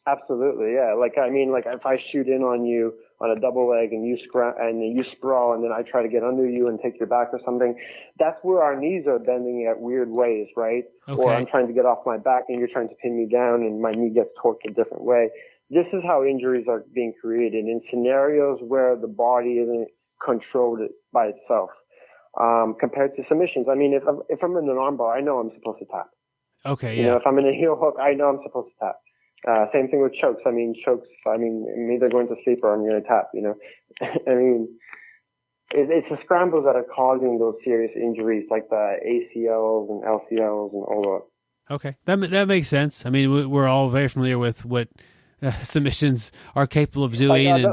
Absolutely, yeah. Like if I shoot in on you on a double leg and you sprawl and then I try to get under you and take your back or something, that's where our knees are bending at weird ways, right? Okay. Or I'm trying to get off my back and you're trying to pin me down and my knee gets torqued a different way. This is how injuries are being created in scenarios where the body isn't controlled by itself, compared to submissions. I mean, if I'm in an armbar, I know I'm supposed to tap. Okay, yeah. If I'm in a heel hook, I know I'm supposed to tap. Same thing with chokes. I'm either going to sleep or I'm going to tap, I mean, it's the scrambles that are causing those serious injuries like the ACLs and LCLs and all that. Okay, that makes sense. I mean, we're all very familiar with what submissions are capable of doing.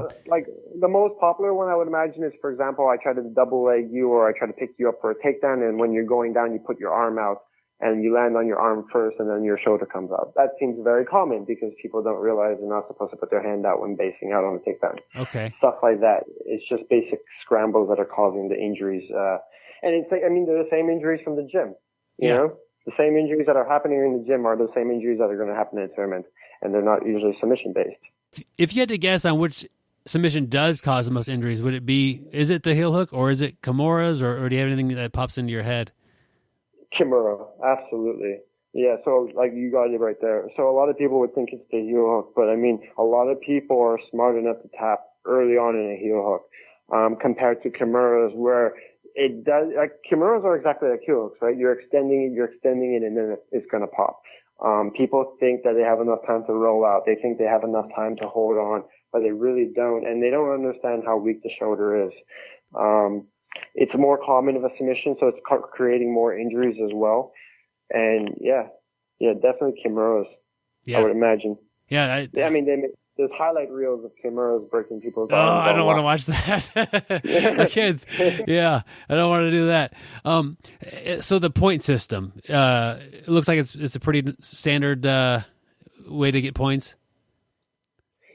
The most popular one I would imagine is, for example, I try to double leg you or I try to pick you up for a takedown, and when you're going down, you put your arm out and you land on your arm first and then your shoulder comes out. That seems very common because people don't realize they're not supposed to put their hand out when basing out on a takedown. Okay. Stuff like that. It's just basic scrambles that are causing the injuries. And it's like, they're the same injuries from the gym, you know? The same injuries that are happening in the gym are the same injuries that are going to happen in a tournament, and they're not usually submission-based. If you had to guess on which submission does cause the most injuries, is it the heel hook or is it Kimura's, or do you have anything that pops into your head? Kimura, absolutely. Yeah, so like you got it right there. So a lot of people would think it's the heel hook, but a lot of people are smart enough to tap early on in a heel hook, compared to Kimura's, where it does, like Kimuras are exactly like heel hooks, right? You're extending it, and then it's going to pop. People think that they have enough time to roll out. They think they have enough time to hold on, but they really don't. And they don't understand how weak the shoulder is. It's more common of a submission, so it's creating more injuries as well. And yeah, definitely Kimuras, I would imagine. Yeah. There's highlight reels of Kimuras breaking people's arms. Oh, I don't want to watch that. I can't. Yeah, I don't want to do that. So the point system, it looks like it's a pretty standard way to get points.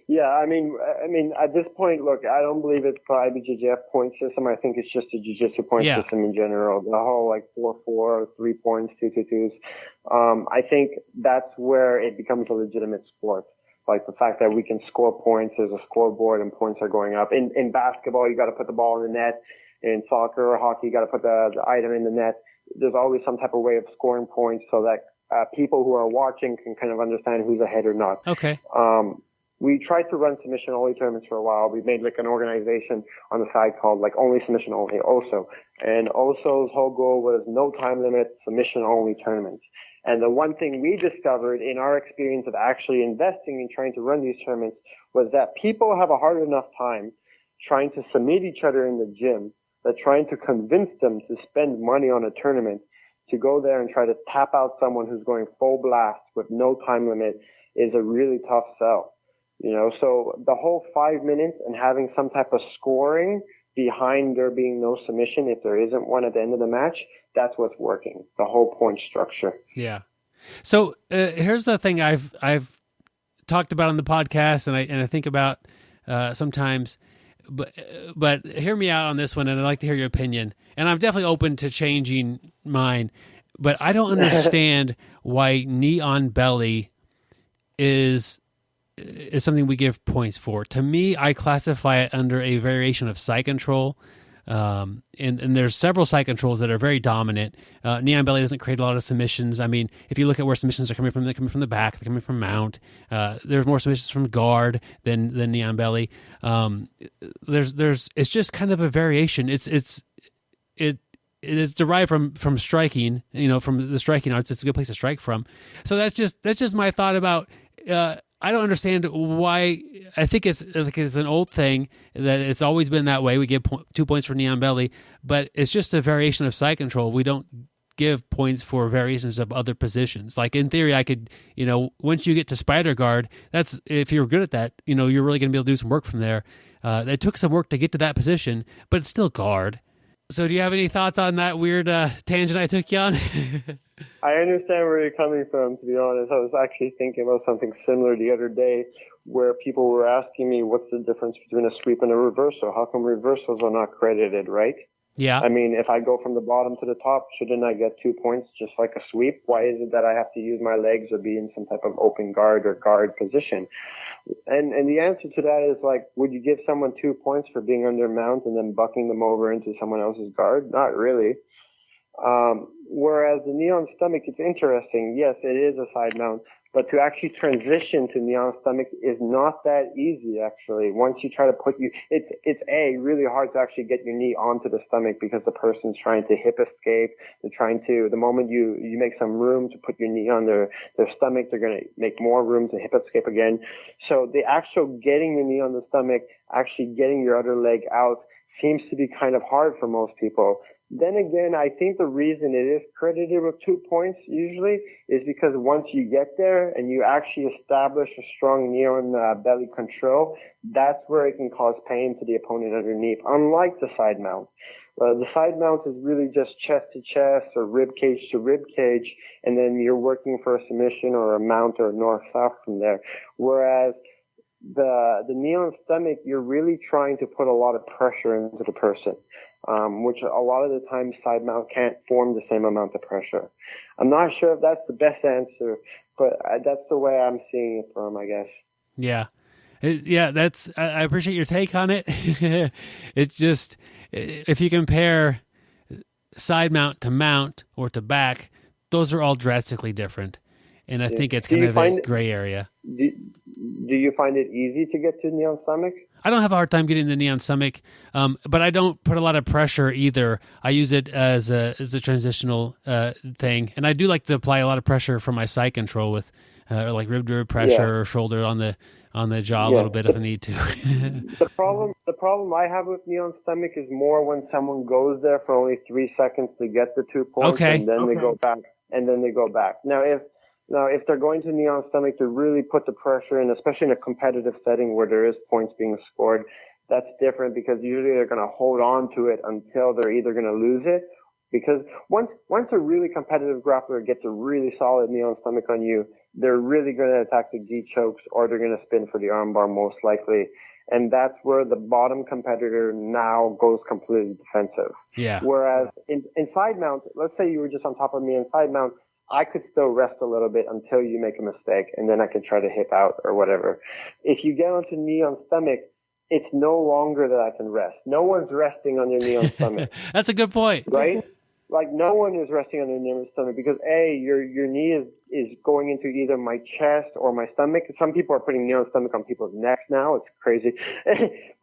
Yeah, at this point, look, I don't believe it's the IBJJF point system. I think it's just a jiu-jitsu point system in general. The whole 4-4, 3 points, 2-2s. I think that's where it becomes a legitimate sport. Like the fact that we can score points, there's a scoreboard and points are going up. In basketball, you got to put the ball in the net. In soccer or hockey, you got to put the item in the net. There's always some type of way of scoring points so that people who are watching can kind of understand who's ahead or not. Okay. We tried to run submission only tournaments for a while. We made an organization on the side called only submission only, OSO. And OSO's whole goal was no time limit, submission only tournaments. And the one thing we discovered in our experience of actually investing in trying to run these tournaments was that people have a hard enough time trying to submit each other in the gym that trying to convince them to spend money on a tournament to go there and try to tap out someone who's going full blast with no time limit is a really tough sell. So the whole 5 minutes and having some type of scoring behind there being no submission, if there isn't one at the end of the match, that's what's working. The whole point structure. Yeah. So here's the thing I've talked about on the podcast, and I think about sometimes, but hear me out on this one, and I'd like to hear your opinion. And I'm definitely open to changing mine, but I don't understand why knee on belly is something we give points for. To me, I classify it under a variation of side control. And there's several side controls that are very dominant. Knee on belly doesn't create a lot of submissions. I mean, if you look at where submissions are coming from, they're coming from the back, they're coming from mount. There's more submissions from guard than knee on belly. It's just kind of a variation. It is derived from striking, from the striking arts. It's a good place to strike from. So that's just my thought about. I don't understand why. I think it's an old thing that it's always been that way. We give 2 points for knee on belly, but it's just a variation of side control. We don't give points for variations of other positions. Like in theory, I could, once you get to spider guard, that's if you're good at that, you're really going to be able to do some work from there. It took some work to get to that position, but it's still guard. So do you have any thoughts on that weird tangent I took you on? I understand where you're coming from, to be honest. I was actually thinking about something similar the other day where people were asking me what's the difference between a sweep and a reversal. How come reversals are not credited, right? Yeah. I mean, if I go from the bottom to the top, shouldn't I get 2 points just like a sweep? Why is it that I have to use my legs or be in some type of open guard or guard position? And the answer to that is like, would you give someone 2 points for being under mount and then bucking them over into someone else's guard? Not really. Whereas the knee on stomach, it's interesting. Yes, it is a side mount, but to actually transition to knee on stomach is not that easy, actually. Once you try to it's really hard to actually get your knee onto the stomach because the person's trying to hip escape. The moment you make some room to put your knee on their stomach, they're going to make more room to hip escape again. So the actual getting your knee on the stomach, actually getting your other leg out seems to be kind of hard for most people. Then again, I think the reason it is credited with 2 points usually is because once you get there and you actually establish a strong knee on belly control, that's where it can cause pain to the opponent underneath, unlike the side mount. The side mount is really just chest to chest or rib cage to rib cage, and then you're working for a submission or a mount or a north-south from there. Whereas the knee on stomach, you're really trying to put a lot of pressure into the person. Which a lot of the time side mount can't form the same amount of pressure. I'm not sure if that's the best answer, but that's the way I'm seeing it from, I guess. Yeah. I appreciate your take on it. It's just, if you compare side mount to mount or to back, those are all drastically different. And I think it's kind of a gray area. Do you find it easy to get to knee on stomach? I don't have a hard time getting the knee on stomach, but I don't put a lot of pressure either. I use it as a transitional thing, and I do like to apply a lot of pressure from my side control with like rib to rib pressure or shoulder on the jaw a little bit if I need to. The problem I have with knee on stomach is more when someone goes there for only 3 seconds to get the 2 points, and then they go back, Now, if they're going to knee on stomach to really put the pressure in, especially in a competitive setting where there is points being scored, that's different because usually they're going to hold on to it until they're either going to lose it. Because once a really competitive grappler gets a really solid knee on stomach on you, they're really going to attack the gi chokes or they're going to spin for the armbar most likely. And that's where the bottom competitor now goes completely defensive. Yeah. Whereas in side mount, let's say you were just on top of me in side mount, I could still rest a little bit until you make a mistake, and then I can try to hip out or whatever. If you get onto knee on stomach, it's no longer that I can rest. No one's resting on your knee on stomach. That's a good point. Right? Like, no one is resting on their knee on stomach because, your knee is going into either my chest or my stomach. Some people are putting knee on stomach on people's necks now. It's crazy.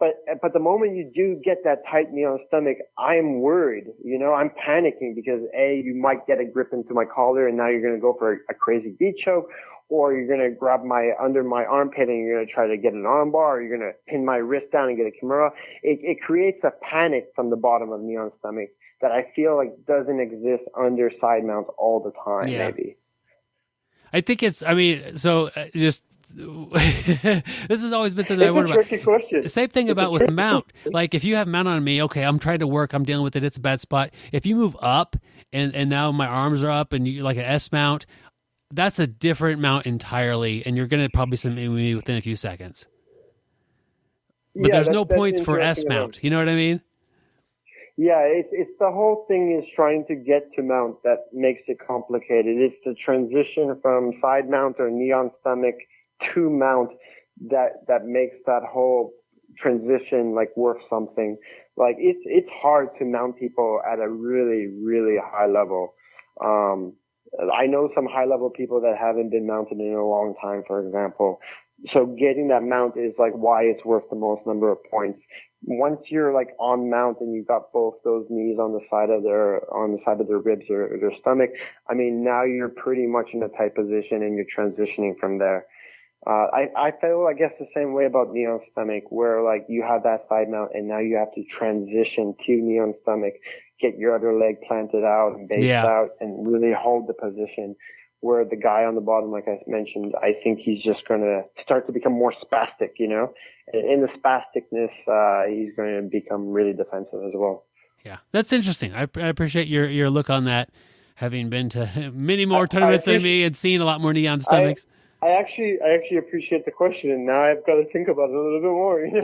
But the moment you do get that tight knee on stomach, I'm worried. I'm panicking because, you might get a grip into my collar and now you're going to go for a crazy gi choke, or you're going to grab under my armpit and you're going to try to get an armbar, or you're going to pin my wrist down and get a kimura. It creates a panic from the bottom of knee on stomach that I feel like doesn't exist under side mounts all the time, maybe. I think just this has always been something I wonder about. Tricky question. Same thing about with the mount. Like if you have mount on me, okay, I'm trying to work, I'm dealing with it, it's a bad spot. If you move up and now my arms are up and you like an S mount, that's a different mount entirely, and you're going to probably submit me within a few seconds. But there's no points for S mount. You know what I mean? Yeah, it's the whole thing is trying to get to mount that makes it complicated. It's the transition from side mount or knee on stomach to mount that makes that whole transition like worth something. Like it's hard to mount people at a really, really high level. I know some high level people that haven't been mounted in a long time, for example. So getting that mount is like why it's worth the most number of points. Once you're like on mount and you've got both those knees on the side of their ribs or their stomach, I mean, now you're pretty much in a tight position and you're transitioning from there. I feel, I guess, the same way about knee on stomach, where like you have that side mount and now you have to transition to knee on stomach, get your other leg planted out and based out and really hold the position. Where the guy on the bottom, like I mentioned, I think he's just going to start to become more spastic, you know. In the spasticness, he's going to become really defensive as well. Yeah, that's interesting. I appreciate your look on that, having been to many more tournaments than me and seen a lot more knee on stomachs. I actually appreciate the question, and now I've got to think about it a little bit more. You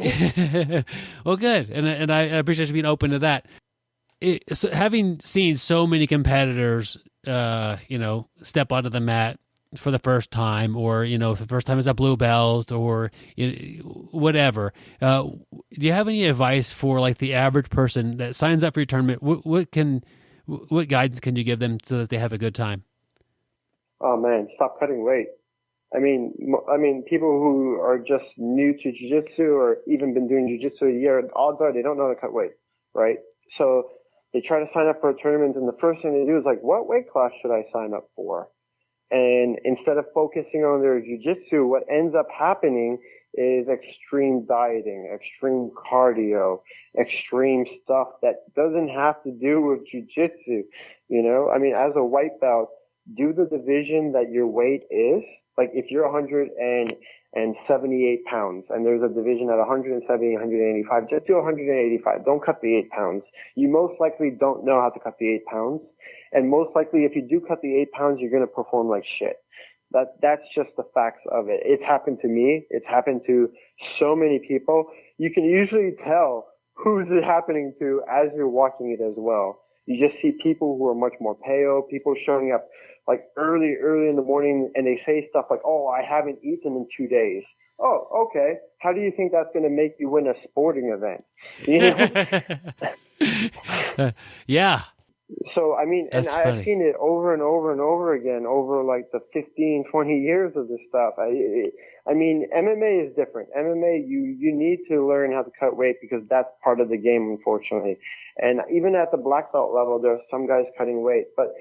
know? Well, good, and I appreciate you being open to that. So having seen so many competitors, step onto the mat for the first time, or if the first time is a blue belt or whatever. Do you have any advice for like the average person that signs up for your tournament? What guidance can you give them so that they have a good time? Oh man, stop cutting weight. I mean, people who are just new to jiu-jitsu or even been doing jiu-jitsu a year, odds are they don't know how to cut weight, right? So they try to sign up for a tournament, and the first thing they do is like, what weight class should I sign up for? And instead of focusing on their jiu-jitsu, what ends up happening is extreme dieting, extreme cardio, extreme stuff that doesn't have to do with jiu-jitsu. You know, I mean, as a white belt, do the division that your weight is. Like if you're 178 pounds and there's a division at 170, 185, just do 185. Don't cut the 8 pounds. You most likely don't know how to cut the 8 pounds. And most likely if you do cut the 8 pounds, you're going to perform like shit. That's just the facts of it. It's happened to me. It's happened to so many people. You can usually tell who's it happening to as you're watching it as well. You just see people who are much more pale, people showing up like early in the morning, and they say stuff like, oh, I haven't eaten in 2 days. Oh, okay. How do you think that's going to make you win a sporting event? You know? Yeah. So, I mean, That's and funny. I've seen it over and over and over again over like the 15, 20 years of this stuff. I mean, MMA is different. MMA, you need to learn how to cut weight because that's part of the game, unfortunately. And even at the black belt level, there are some guys cutting weight. But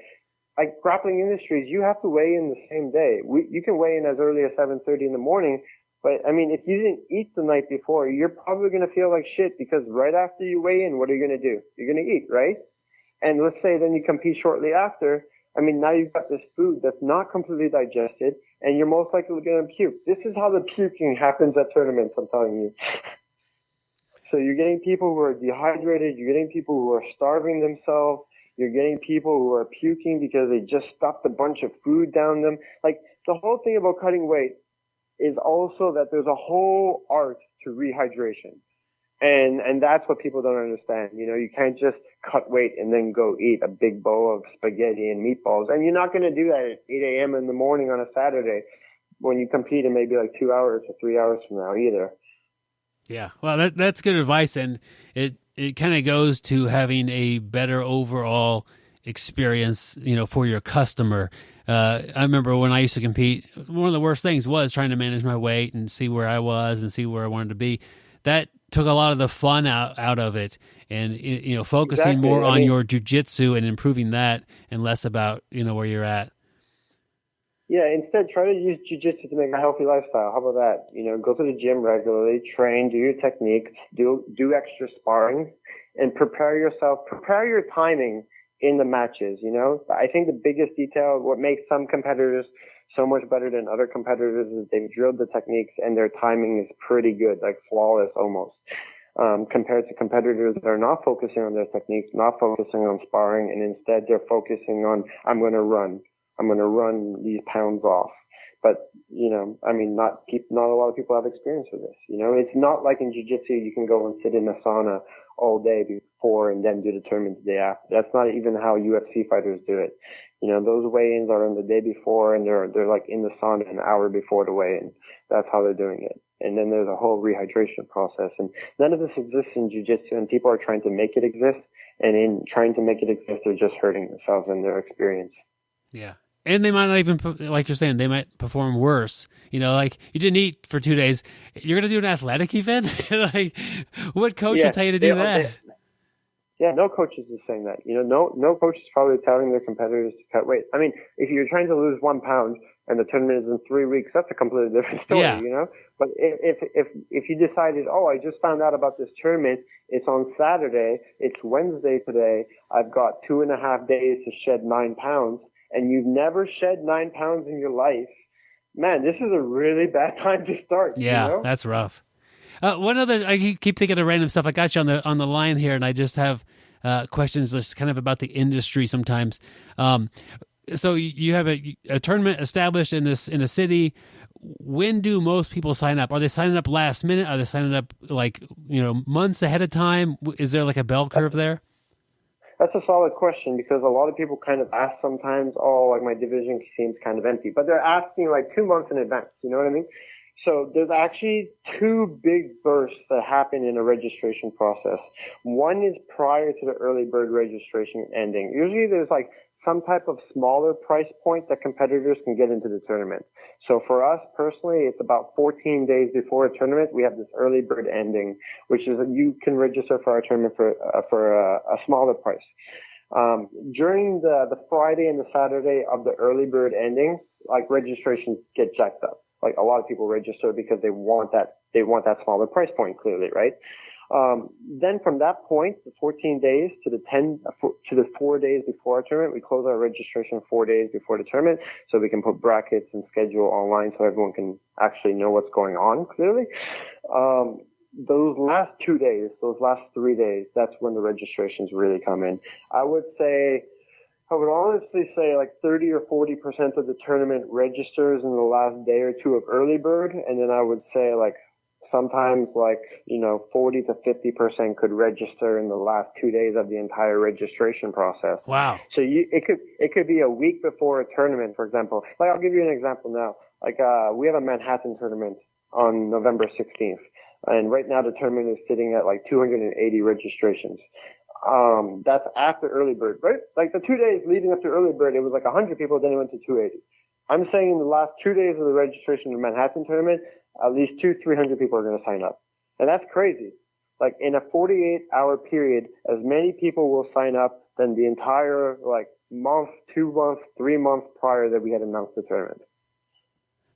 like Grappling Industries, you have to weigh in the same day. You can weigh in as early as 7:30 in the morning. But I mean, if you didn't eat the night before, you're probably going to feel like shit because right after you weigh in, what are you going to do? You're going to eat, right? And let's say then you compete shortly after. I mean, now you've got this food that's not completely digested, and you're most likely going to puke. This is how the puking happens at tournaments, I'm telling you. So you're getting people who are dehydrated. You're getting people who are starving themselves. You're getting people who are puking because they just stuffed a bunch of food down them. Like, the whole thing about cutting weight is also that there's a whole art to rehydration. And that's what people don't understand. You know, you can't just cut weight and then go eat a big bowl of spaghetti and meatballs. And you're not going to do that at 8 a.m. in the morning on a Saturday when you compete in maybe like 2 hours or 3 hours from now either. Yeah. Well, that's good advice, and it kind of goes to having a better overall experience, for your customer. I remember when I used to compete, one of the worst things was trying to manage my weight and see where I was and see where I wanted to be. That took a lot of the fun out of it, and focusing more on your jiu-jitsu and improving that, and less about where you're at. Yeah, instead try to use jiu-jitsu to make a healthy lifestyle. How about that? Go to the gym regularly, train, do your techniques, do extra sparring, and prepare your timing in the matches. I think the biggest detail, what makes some competitors so much better than other competitors is they've drilled the techniques and their timing is pretty good, like flawless almost. Compared to competitors that are not focusing on their techniques, not focusing on sparring, and instead they're focusing on, I'm going to run these pounds off. But, I mean, not a lot of people have experience with this. It's not like in jiu-jitsu, you can go and sit in a sauna all day before and then do the tournament the day after. That's not even how UFC fighters do it. Those weigh-ins are on the day before and they're like in the sauna an hour before the weigh-in. That's how they're doing it. And then there's a whole rehydration process. And none of this exists in jiu-jitsu, and people are trying to make it exist. And in trying to make it exist, they're just hurting themselves and their experience. Yeah. And they might not even, like you're saying, they might perform worse. Like you didn't eat for 2 days. You're going to do an athletic event? Like, what coach will tell you to do that? No coaches is saying that. No coach is probably telling their competitors to cut weight. I mean, if you're trying to lose 1 pound and the tournament is in 3 weeks, that's a completely different story, But if you decided, I just found out about this tournament, it's on Saturday, it's Wednesday today, I've got 2.5 days to shed 9 pounds, and you've never shed 9 pounds in your life, man, this is a really bad time to start. Yeah, that's rough. One other, I keep thinking of random stuff. I got you on the line here, and I just have questions just kind of about the industry sometimes. So you have a tournament established in a city. When do most people sign up? Are they signing up last minute? Are they signing up months ahead of time? Is there like a bell curve there? That's a solid question, because a lot of people kind of ask sometimes, like my division seems kind of empty, but they're asking like 2 months in advance. You know what I mean? So there's actually 2 big bursts that happen in a registration process. One is prior to the early bird registration ending. Usually there's like some type of smaller price point that competitors can get into the tournament. So for us personally, it's about 14 days before a tournament, we have this early bird ending, which is you can register for our tournament for a smaller price. During the Friday and the Saturday of the early bird ending, like registrations get jacked up. Like a lot of people register because they want that smaller price point, clearly, right? Then from that point, the 14 days to the 4 days before our tournament, we close our registration 4 days before the tournament, so we can put brackets and schedule online so everyone can actually know what's going on clearly. Those last 2 days, those last 3 days, that's when the registrations really come in. I would honestly say like 30 or 40% of the tournament registers in the last day or two of early bird. And then I would say like sometimes 40 to 50% could register in the last 2 days of the entire registration process. Wow. So it could be a week before a tournament, for example. Like I'll give you an example now. Like, we have a Manhattan tournament on November 16th. And right now the tournament is sitting at like 280 registrations. That's after early bird, right? Like the 2 days leading up to early bird, it was like 100 people, then it went to 280. I'm saying in the last 2 days of the registration of the Manhattan tournament, at least 200-300 people are going to sign up. And that's crazy. Like in a 48-hour period, as many people will sign up than the entire month, 2 months, 3 months prior that we had announced the tournament.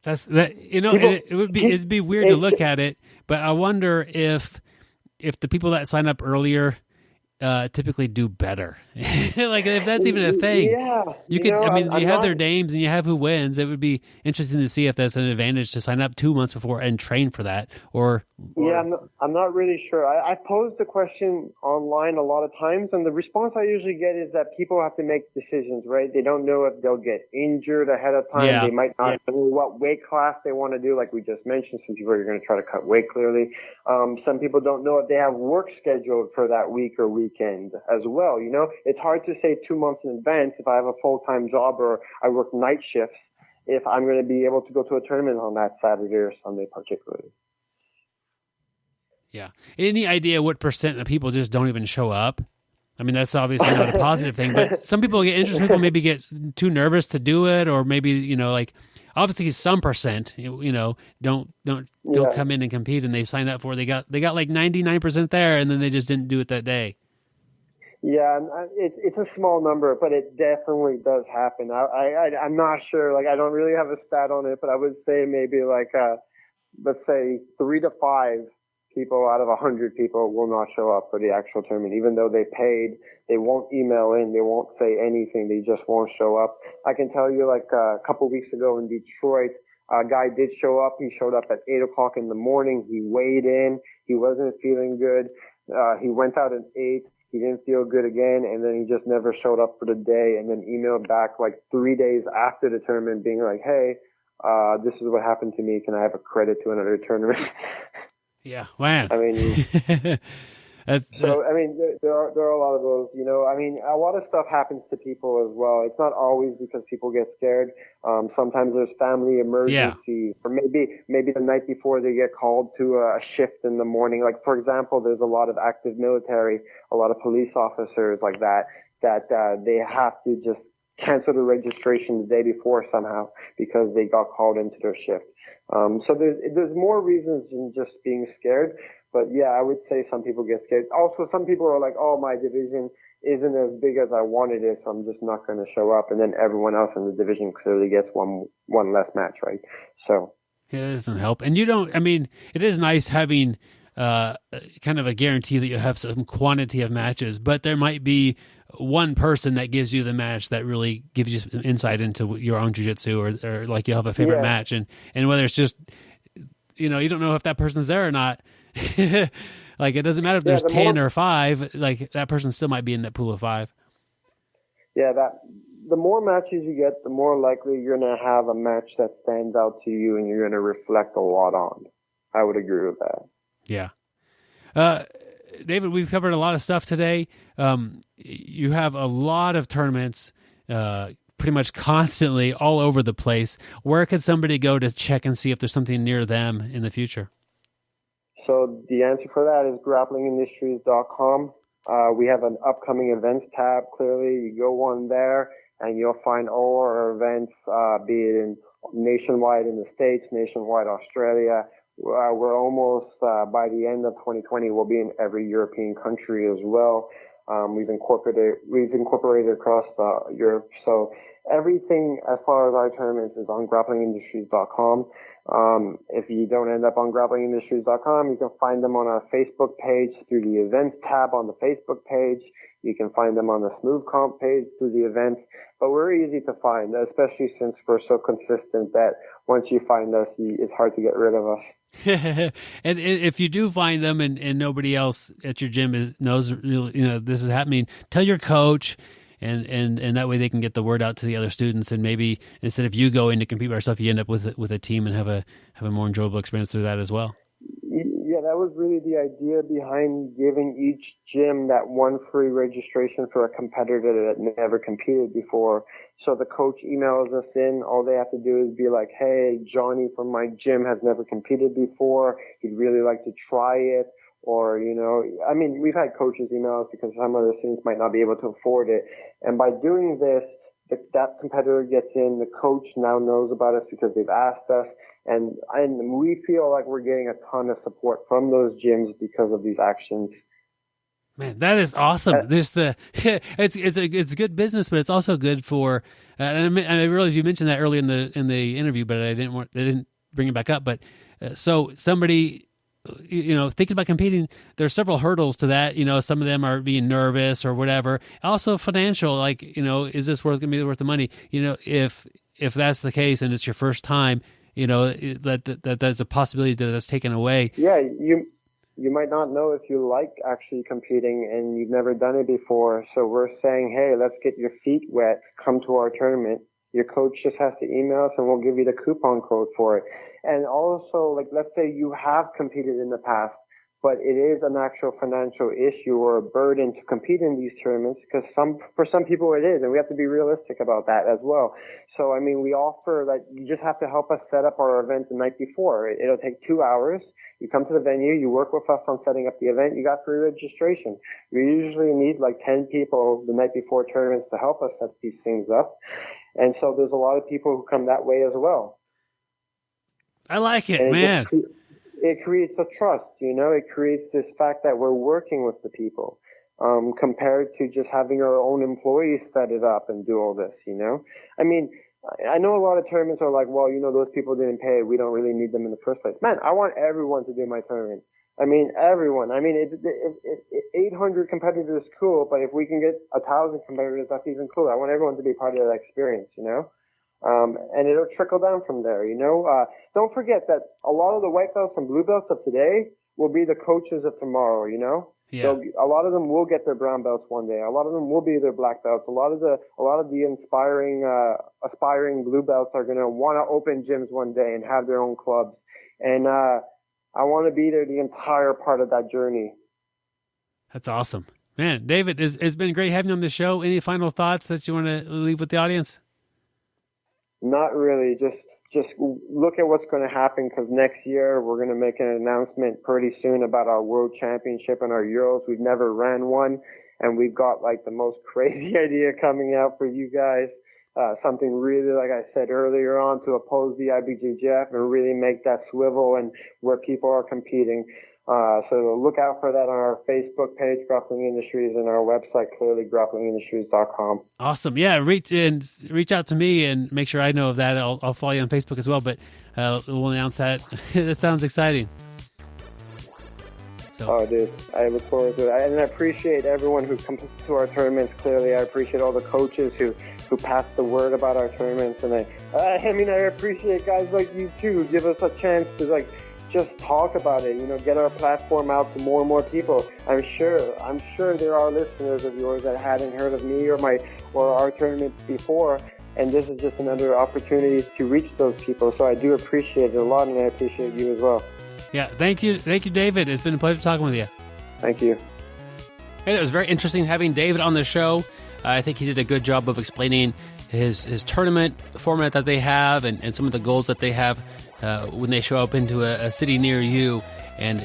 It'd be weird to look at it, but I wonder if the people that sign up earlier typically do better. Like if that's even a thing. Yeah. You have their names and you have who wins. It would be interesting to see if that's an advantage to sign up 2 months before and train for that. Yeah, I'm not really sure. I posed the question online a lot of times, and the response I usually get is that people have to make decisions, right? They don't know if they'll get injured ahead of time. Yeah. They might not know what weight class they want to do, like we just mentioned. Some people are going to try to cut weight, clearly. Some people don't know if they have work scheduled for that week or weekend as well. It's hard to say 2 months in advance if I have a full-time job or I work night shifts, if I'm going to be able to go to a tournament on that Saturday or Sunday particularly. Yeah. Any idea what percent of people just don't even show up? I mean, that's obviously not a positive thing, but some people get interested. People maybe get too nervous to do it, or maybe, obviously some percent, don't come in and compete, and they sign up for it. They got like 99% there, and then they just didn't do it that day. Yeah, it's a small number, but it definitely does happen. I'm not sure. Like, I don't really have a stat on it, but I would say maybe let's say 3 to 5 people out of 100 people will not show up for the actual tournament, even though they paid. They won't email in. They won't say anything. They just won't show up. I can tell you, like a couple weeks ago in Detroit, a guy did show up. He showed up at 8 o'clock in the morning. He weighed in. He wasn't feeling good. He went out at 8. He didn't feel good again, and then he just never showed up for the day, and then emailed back like 3 days after the tournament being like, hey, this is what happened to me. Can I have a credit to another tournament? Yeah, man. I mean, so I mean, there are a lot of those. You know, I mean, a lot of stuff happens to people as well. It's not always because people get scared. Sometimes there's family emergency, or maybe the night before they get called to a shift in the morning. Like for example, there's a lot of active military, a lot of police officers like that they have to just cancel the registration the day before somehow because they got called into their shift. So there's more reasons than just being scared. But yeah, I would say some people get scared. Also, some people are like, oh, my division isn't as big as I wanted it, so I'm just not going to show up. And then everyone else in the division clearly gets one less match, right? So it doesn't help. And you don't, I mean, it is nice having kind of a guarantee that you have some quantity of matches, but there might be one person that gives you the match that really gives you some insight into your own jiu-jitsu, or like you have a favorite match, and whether it's just, you know, you don't know if that person's there or not. Like it doesn't matter if there's 10 or 5, like that person still might be in that pool of 5. Yeah, the more matches you get, the more likely you're going to have a match that stands out to you and you're going to reflect a lot on. I would agree with that. Yeah. David, we've covered a lot of stuff today. You have a lot of tournaments, pretty much constantly all over the place. Where could somebody go to check and see if there's something near them in the future? So the answer for that is grapplingindustries.com. We have an upcoming events tab. Clearly, you go on there and you'll find all our events, be it in nationwide in the States, nationwide Australia. We're almost, by the end of 2020, we'll be in every European country as well. We've incorporated across Europe. So everything as far as our tournaments is on grapplingindustries.com. If you don't end up on grapplingindustries.com, you can find them on our Facebook page through the events tab on the Facebook page. You can find them on the Smooth Comp page through the events. But we're easy to find, especially since we're so consistent that once you find us, it's hard to get rid of us. And if you do find them and nobody else at your gym knows, you know, this is happening, tell your coach, and that way they can get the word out to the other students, and maybe instead of you going to compete by yourself, you end up with a team and have a more enjoyable experience through that as well. Yeah, that was really the idea behind giving each gym that one free registration for a competitor that never competed before. So the coach emails us in. All they have to do is be like, hey, Johnny from my gym has never competed before. He'd really like to try it. Or, you know, I mean, we've had coaches email us because some other students might not be able to afford it. And by doing this, that competitor gets in, the coach now knows about us because they've asked us. And we feel like we're getting a ton of support from those gyms because of these actions. Man, that is awesome. It's good business, but it's also good for. And I realize you mentioned that earlier in the interview, but I didn't bring it back up. But so somebody, you know, thinking about competing, there's several hurdles to that. You know, some of them are being nervous or whatever. Also financial, like, you know, is this going to be worth the money? You know, if that's the case and it's your first time, you know, that there's a possibility that that's taken away. Yeah, you might not know if you like actually competing and you've never done it before. So we're saying, hey, let's get your feet wet. Come to our tournament. Your coach just has to email us and we'll give you the coupon code for it. And also, like, let's say you have competed in the past, but it is an actual financial issue or a burden to compete in these tournaments, because for some people it is, and we have to be realistic about that as well. So, I mean, we offer that you just have to help us set up our event the night before. It'll take 2 hours. You come to the venue, you work with us on setting up the event, you got free registration. We usually need like 10 people the night before tournaments to help us set these things up. And so there's a lot of people who come that way as well. I like it, man. It creates a trust, you know, it creates this fact that we're working with the people, compared to just having our own employees set it up and do all this, you know. I mean, I know a lot of tournaments are like, well, you know, those people didn't pay. We don't really need them in the first place. Man, I want everyone to do my tournament. I mean, everyone. I mean, if 800 competitors is cool, but if we can get 1,000 competitors, that's even cooler. I want everyone to be part of that experience, you know? And it'll trickle down from there, you know? Don't forget that a lot of the white belts and blue belts of today will be the coaches of tomorrow, you know? Yeah. So a lot of them will get their brown belts one day. A lot of them will be their black belts. A lot of the aspiring blue belts are going to want to open gyms one day and have their own clubs. And, I want to be there the entire part of that journey. That's awesome. Man, David, it's been great having you on the show. Any final thoughts that you want to leave with the audience? Not really. Just look at what's going to happen, because next year we're going to make an announcement pretty soon about our World Championship and our Euros. We've never ran one, and we've got like the most crazy idea coming out for you guys. Something really, like I said earlier on, to oppose the IBJJF and really make that swivel and where people are competing. So look out for that on our Facebook page, Grappling Industries, and our website, clearly, grapplingindustries.com. Awesome. Yeah, reach out to me and make sure I know of that. I'll follow you on Facebook as well, but we'll announce that. That sounds exciting. So. Oh, dude, I look forward to it. And I appreciate everyone who comes to our tournaments, clearly. I appreciate all the coaches who pass the word about our tournaments. And I appreciate guys like you too, who give us a chance to like just talk about it, you know, get our platform out to more and more people. I'm sure there are listeners of yours that hadn't heard of me or our tournaments before, and this is just another opportunity to reach those people. So I do appreciate it a lot, and I appreciate you as well. Yeah, thank you, David. It's been a pleasure talking with you. Thank you. And it was very interesting having David on the show. I think he did a good job of explaining his tournament format that they have and some of the goals that they have when they show up into a city near you. And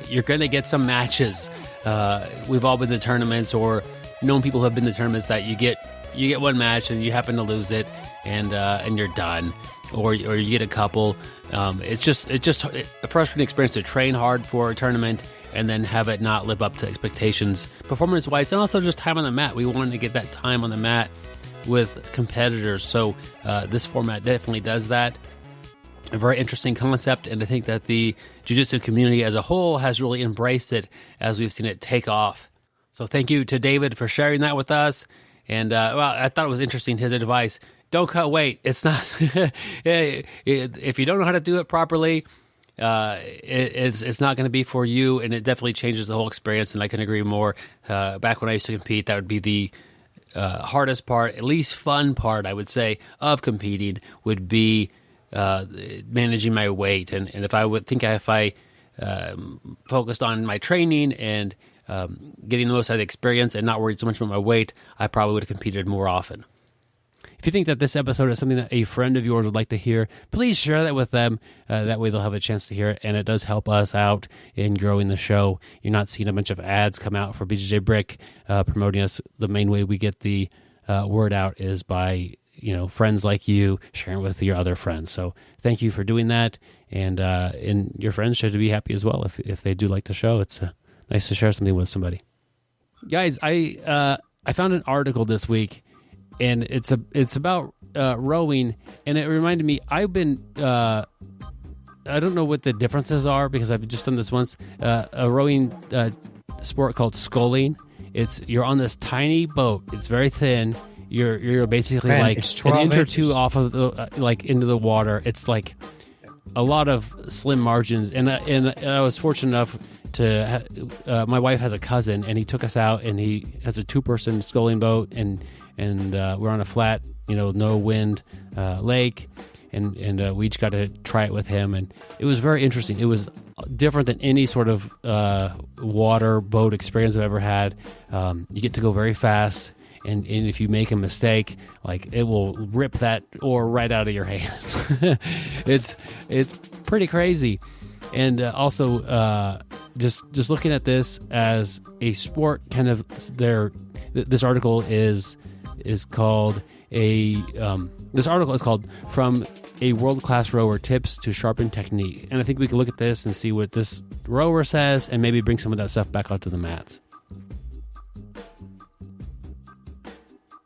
you're going to get some matches. We've all been to tournaments or known people who have been to tournaments that you get one match and you happen to lose it and you're done, or you get a couple. It's just a frustrating experience to train hard for a tournament and then have it not live up to expectations performance-wise, and also just time on the mat. We wanted to get that time on the mat with competitors, so this format definitely does that. A very interesting concept, and I think that the jiu-jitsu community as a whole has really embraced it as we've seen it take off. So thank you to David for sharing that with us, and I thought it was interesting, his advice. Don't cut weight. It's not, if you don't know how to do it properly, it's not going to be for you, and it definitely changes the whole experience, and I can agree more. Back when I used to compete, that would be the hardest part, at least fun part, I would say, of competing would be managing my weight. And if I focused on my training and getting the most out of the experience and not worried so much about my weight, I probably would have competed more often. If you think that this episode is something that a friend of yours would like to hear, please share that with them. That way they'll have a chance to hear it, and it does help us out in growing the show. You're not seeing a bunch of ads come out for BJJ Brick promoting us. The main way we get the word out is by friends like you sharing with your other friends. So thank you for doing that, and your friends should be happy as well if they do like the show. It's nice to share something with somebody. Guys, I found an article this week. And it's about rowing, and it reminded me. I've been I don't know what the differences are because I've just done this once. A rowing sport called sculling. You're on this tiny boat. It's very thin. You're basically like an inch or two off of the into the water. It's like a lot of slim margins, and I was fortunate enough to my wife has a cousin, and he took us out, and he has a 2-person sculling boat, and we're on a flat, no wind lake, and we each got to try it with him, and it was very interesting. It was different than any sort of water boat experience I've ever had. You get to go very fast, and if you make a mistake, like it will rip that oar right out of your hand. It's pretty crazy, and also just looking at this as a sport, kind of this article is called this article is called From a World-Class Rower Tips to Sharpen Technique. And I think we can look at this and see what this rower says and maybe bring some of that stuff back onto the mats.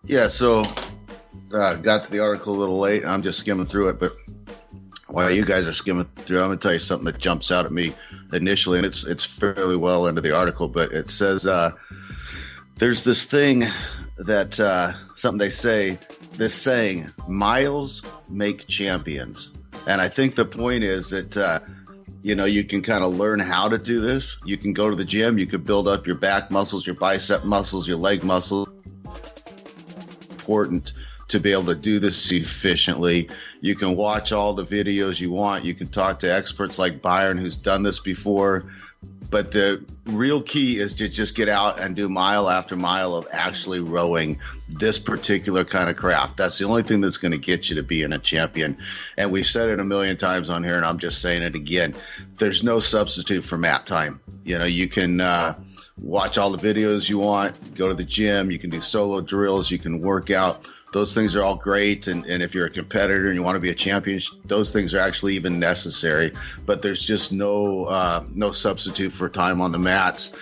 Yeah, so got to the article a little late. I'm just skimming through it, but while you guys are skimming through, I'm going to tell you something that jumps out at me initially, and it's fairly well into the article, but it says there's this thing that something they say, this saying, miles make champions. And I think the point is that, you can kind of learn how to do this. You can go to the gym. You could build up your back muscles, your bicep muscles, your leg muscles. Important to be able to do this efficiently. You can watch all the videos you want. You can talk to experts like Byron, who's done this before. But the real key is to just get out and do mile after mile of actually rowing this particular kind of craft. That's the only thing that's going to get you to being a champion. And we've said it a million times on here, and I'm just saying it again. There's no substitute for mat time. You can watch all the videos you want, go to the gym, you can do solo drills, you can work out. Those things are all great, and if you're a competitor and you want to be a champion, those things are actually even necessary. But there's just no substitute for time on the mats.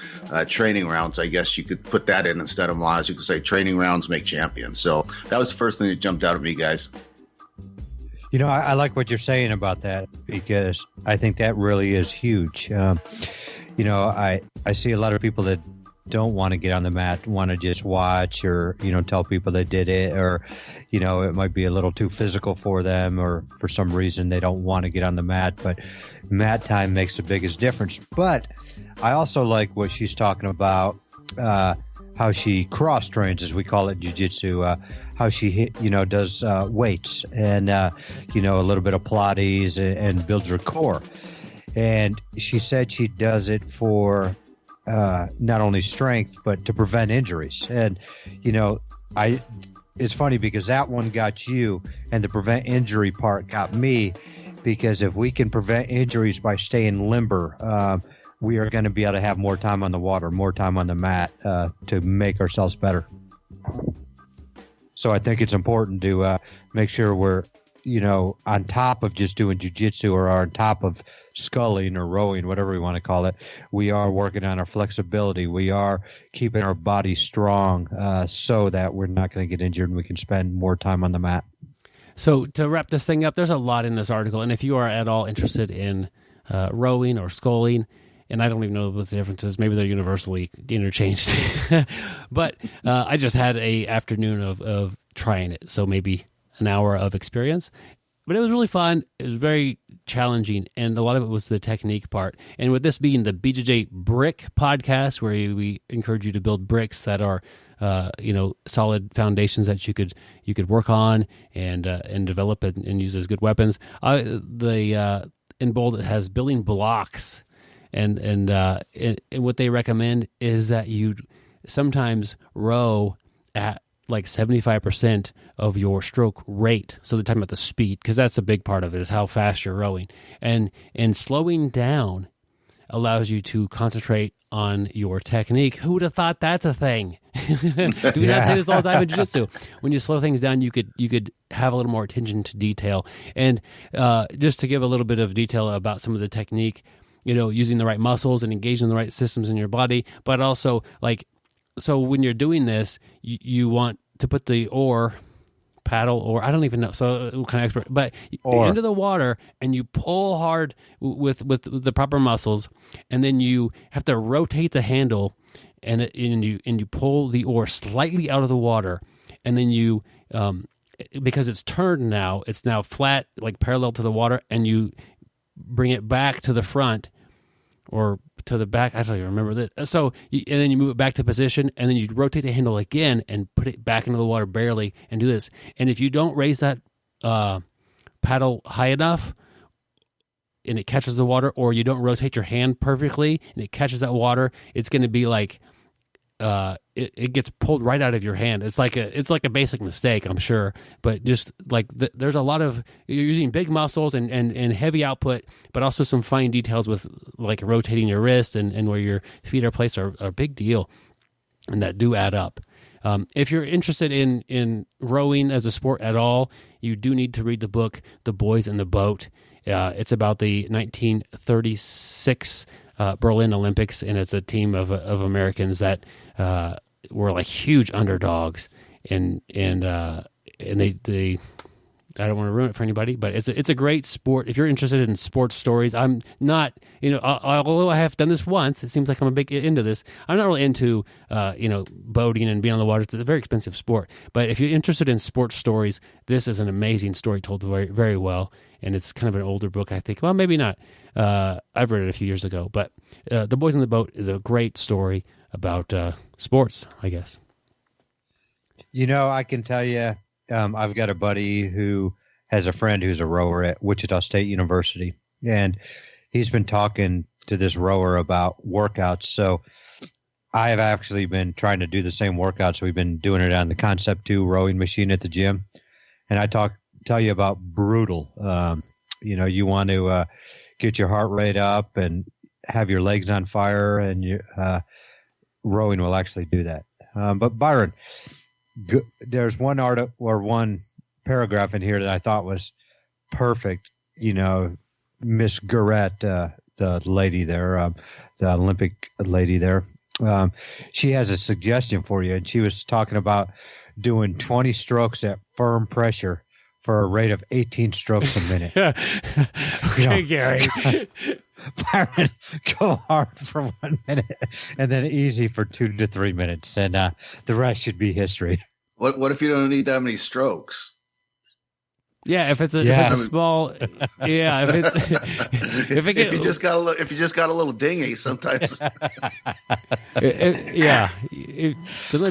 Training rounds, I guess you could put that in instead of miles. You could say training rounds make champions. So that was the first thing that jumped out at me, guys. I like what you're saying about that, because I think that really is huge. I see a lot of people that don't want to get on the mat, want to just watch or, tell people they did it, or, it might be a little too physical for them, or for some reason they don't want to get on the mat. But mat time makes the biggest difference. But I also like what she's talking about, how she cross trains, as we call it, jiu-jitsu, how she does weights and, a little bit of Pilates and builds her core. And she said she does it for not only strength, but to prevent injuries. And, it's funny because that one got you, and the prevent injury part got me, because if we can prevent injuries by staying limber, we are going to be able to have more time on the water, more time on the mat to make ourselves better. So I think it's important to make sure we're, on top of just doing jiu-jitsu, or on top of sculling or rowing, whatever we want to call it, we are working on our flexibility. We are keeping our body strong so that we're not going to get injured and we can spend more time on the mat. So to wrap this thing up, there's a lot in this article. And if you are at all interested in rowing or sculling, and I don't even know what the difference is, maybe they're universally interchanged. But I just had a afternoon of trying it. So maybe an hour of experience, but it was really fun. It was very challenging, and a lot of it was the technique part. And with this being the BJJ Brick podcast, where we encourage you to build bricks that are, solid foundations that you could work on and develop and use as good weapons. In bold it has building blocks, and what they recommend is that you sometimes row at like 75% of your stroke rate. So they're talking about the speed, because that's a big part of it, is how fast you're rowing. And slowing down allows you to concentrate on your technique. Who would have thought that's a thing? Do we not say this all the time in jiu-jitsu? When you slow things down, you could have a little more attention to detail. And just to give a little bit of detail about some of the technique, using the right muscles and engaging the right systems in your body, but also so when you're doing this, you want to put the paddle, or I don't even know, so kind of expert, but into the water, and you pull hard with the proper muscles, and then you have to rotate the handle, and you pull the oar slightly out of the water, and then you because it's turned now, it's now flat, like parallel to the water, and you bring it back to the front or to the back. I don't even remember that. So, and then you move it back to position, and then you rotate the handle again and put it back into the water barely, and do this. And if you don't raise that paddle high enough, and it catches the water, or you don't rotate your hand perfectly and it catches that water, it's going to be like it gets pulled right out of your hand. It's like a basic mistake, I'm sure, but just like there's a lot of, you're using big muscles and heavy output, but also some fine details with like rotating your wrist and where your feet are placed are a big deal, and that do add up. If you're interested in rowing as a sport at all, you do need to read the book The Boys in the Boat. It's about the 1936 Berlin Olympics, and it's a team of Americans that were like huge underdogs, and they I don't want to ruin it for anybody, but it's a great sport. If you're interested in sports stories, I'm not, although I have done this once, it seems like I'm a big into this. I'm not really into, boating and being on the water. It's a very expensive sport. But if you're interested in sports stories, this is an amazing story told very, very well. And it's kind of an older book, I think. Well, maybe not. I've read it a few years ago. But The Boys on the Boat is a great story about sports, I guess. I can tell you, I've got a buddy who has a friend who's a rower at Wichita State University, and he's been talking to this rower about workouts. So I have actually been trying to do the same workouts. We've been doing it on the Concept 2 rowing machine at the gym. And I tell you about brutal. You want to get your heart rate up and have your legs on fire, and rowing will actually do that. But Byron, there's one article or one paragraph in here that I thought was perfect. Miss Garrett, the lady there, the Olympic lady there, she has a suggestion for you, and she was talking about doing 20 strokes at firm pressure for a rate of 18 strokes a minute. Okay, Gary. Byron, go hard for 1 minute and then easy for 2 to 3 minutes, and the rest should be history. What if you don't need that many strokes? Yeah, if it's a small, if you just got a little dinghy, sometimes. Sometimes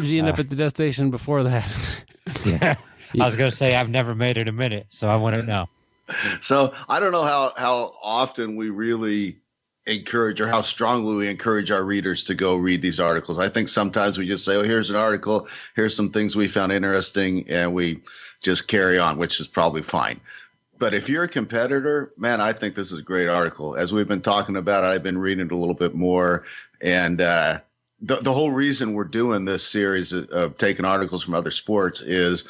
you end up at the destination before that. Yeah, I was going to say I've never made it a minute, so I want to know. So I don't know how often we really encourage, or how strongly we encourage our readers to go read these articles. I think sometimes we just say, here's an article, here's some things we found interesting, and we just carry on, which is probably fine. But if you're a competitor, man, I think this is a great article. As we've been talking about it, I've been reading it a little bit more. And the whole reason we're doing this series of taking articles from other sports is,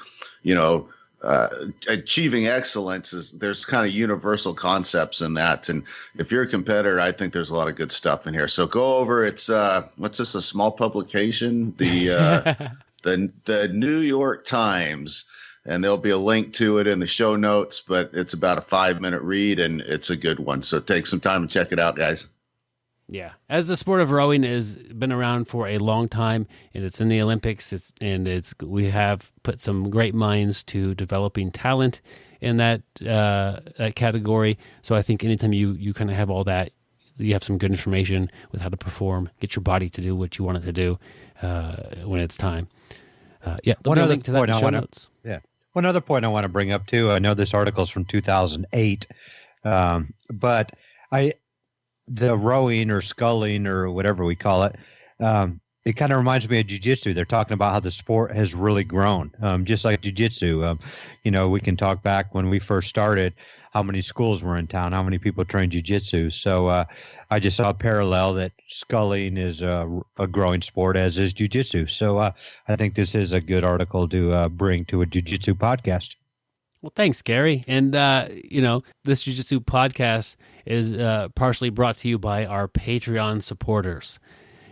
achieving excellence there's kind of universal concepts in that. And if you're a competitor, I think there's a lot of good stuff in here. So go over, it's, what's this, a small publication? The New York Times, and there'll be a link to it in the show notes, but it's about a 5-minute read, and it's a good one. So take some time and check it out, guys. Yeah, as the sport of rowing has been around for a long time, and it's in the Olympics, we have put some great minds to developing talent in that category. So I think anytime you kind of have all that, you have some good information with how to perform, get your body to do what you want it to do when it's time. One other point I want to, one other point I want to bring up too. I know this article is from 2008, but the rowing or sculling or whatever we call it, it kind of reminds me of jiu-jitsu. They're talking about how the sport has really grown, just like jiu-jitsu. We can talk back when we first started, how many schools were in town, how many people trained jiu-jitsu. So I just saw a parallel that sculling is a growing sport, as is jiu-jitsu. So I think this is a good article to bring to a jiu-jitsu podcast. Well, thanks, Gary. And, this Jiu-Jitsu podcast is partially brought to you by our Patreon supporters.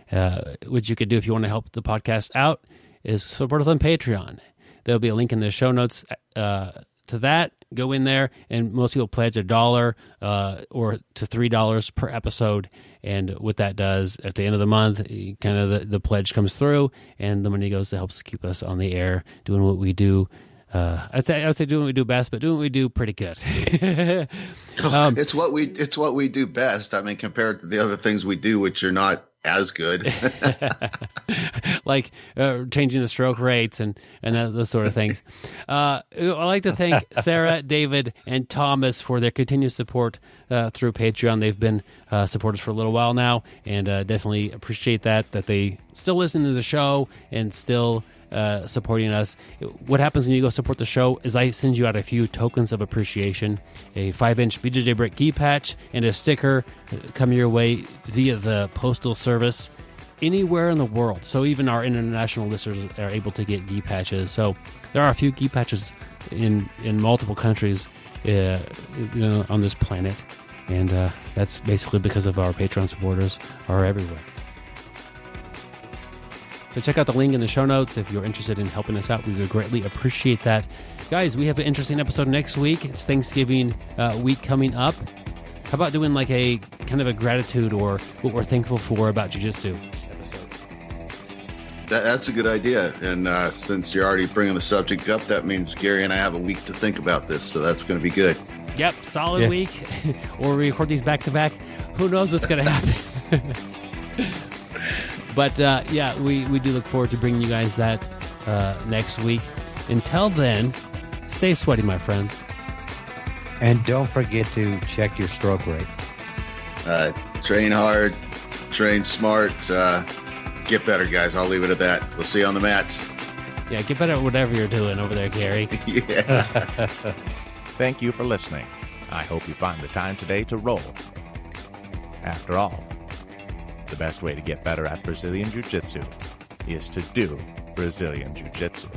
What you could do if you want to help the podcast out is support us on Patreon. There'll be a link in the show notes to that. Go in there, and most people pledge $1 or to $3 per episode. And what that does at the end of the month, kind of the pledge comes through, and the money goes to help keep us on the air doing what we do. I would say doing what we do best, but doing what we do pretty good. It's what we do best. I mean, compared to the other things we do, which are not as good, like changing the stroke rates and those sort of things. I'd like to thank Sarah, David, and Thomas for their continued support through Patreon. They've been supporters for a little while now, and definitely appreciate that they still listen to the show and still supporting us. What happens when you go support the show is I send you out a few tokens of appreciation, a 5-inch BJJ Brick gi patch and a sticker come your way via the postal service anywhere in the world. So even our international listeners are able to get gi patches. So there are a few gi patches in multiple countries on this planet, and that's basically because of our Patreon supporters are everywhere. So check out the link in the show notes if you're interested in helping us out. We would greatly appreciate that. Guys, we have an interesting episode next week. It's Thanksgiving week coming up. How about doing like a kind of a gratitude or what we're thankful for about jiu-jitsu episode? That's a good idea. And since you're already bringing the subject up, that means Gary and I have a week to think about this. So that's going to be good. Yep, solid week. Or we record these back to back. Who knows what's going to happen? But we do look forward to bringing you guys that next week. Until then, stay sweaty, my friends. And don't forget to check your stroke rate. Train hard, train smart, get better, guys. I'll leave it at that. We'll see you on the mats. Yeah, get better at whatever you're doing over there, Gary. Yeah. Thank you for listening. I hope you find the time today to roll. After all, the best way to get better at Brazilian Jiu-Jitsu is to do Brazilian Jiu-Jitsu.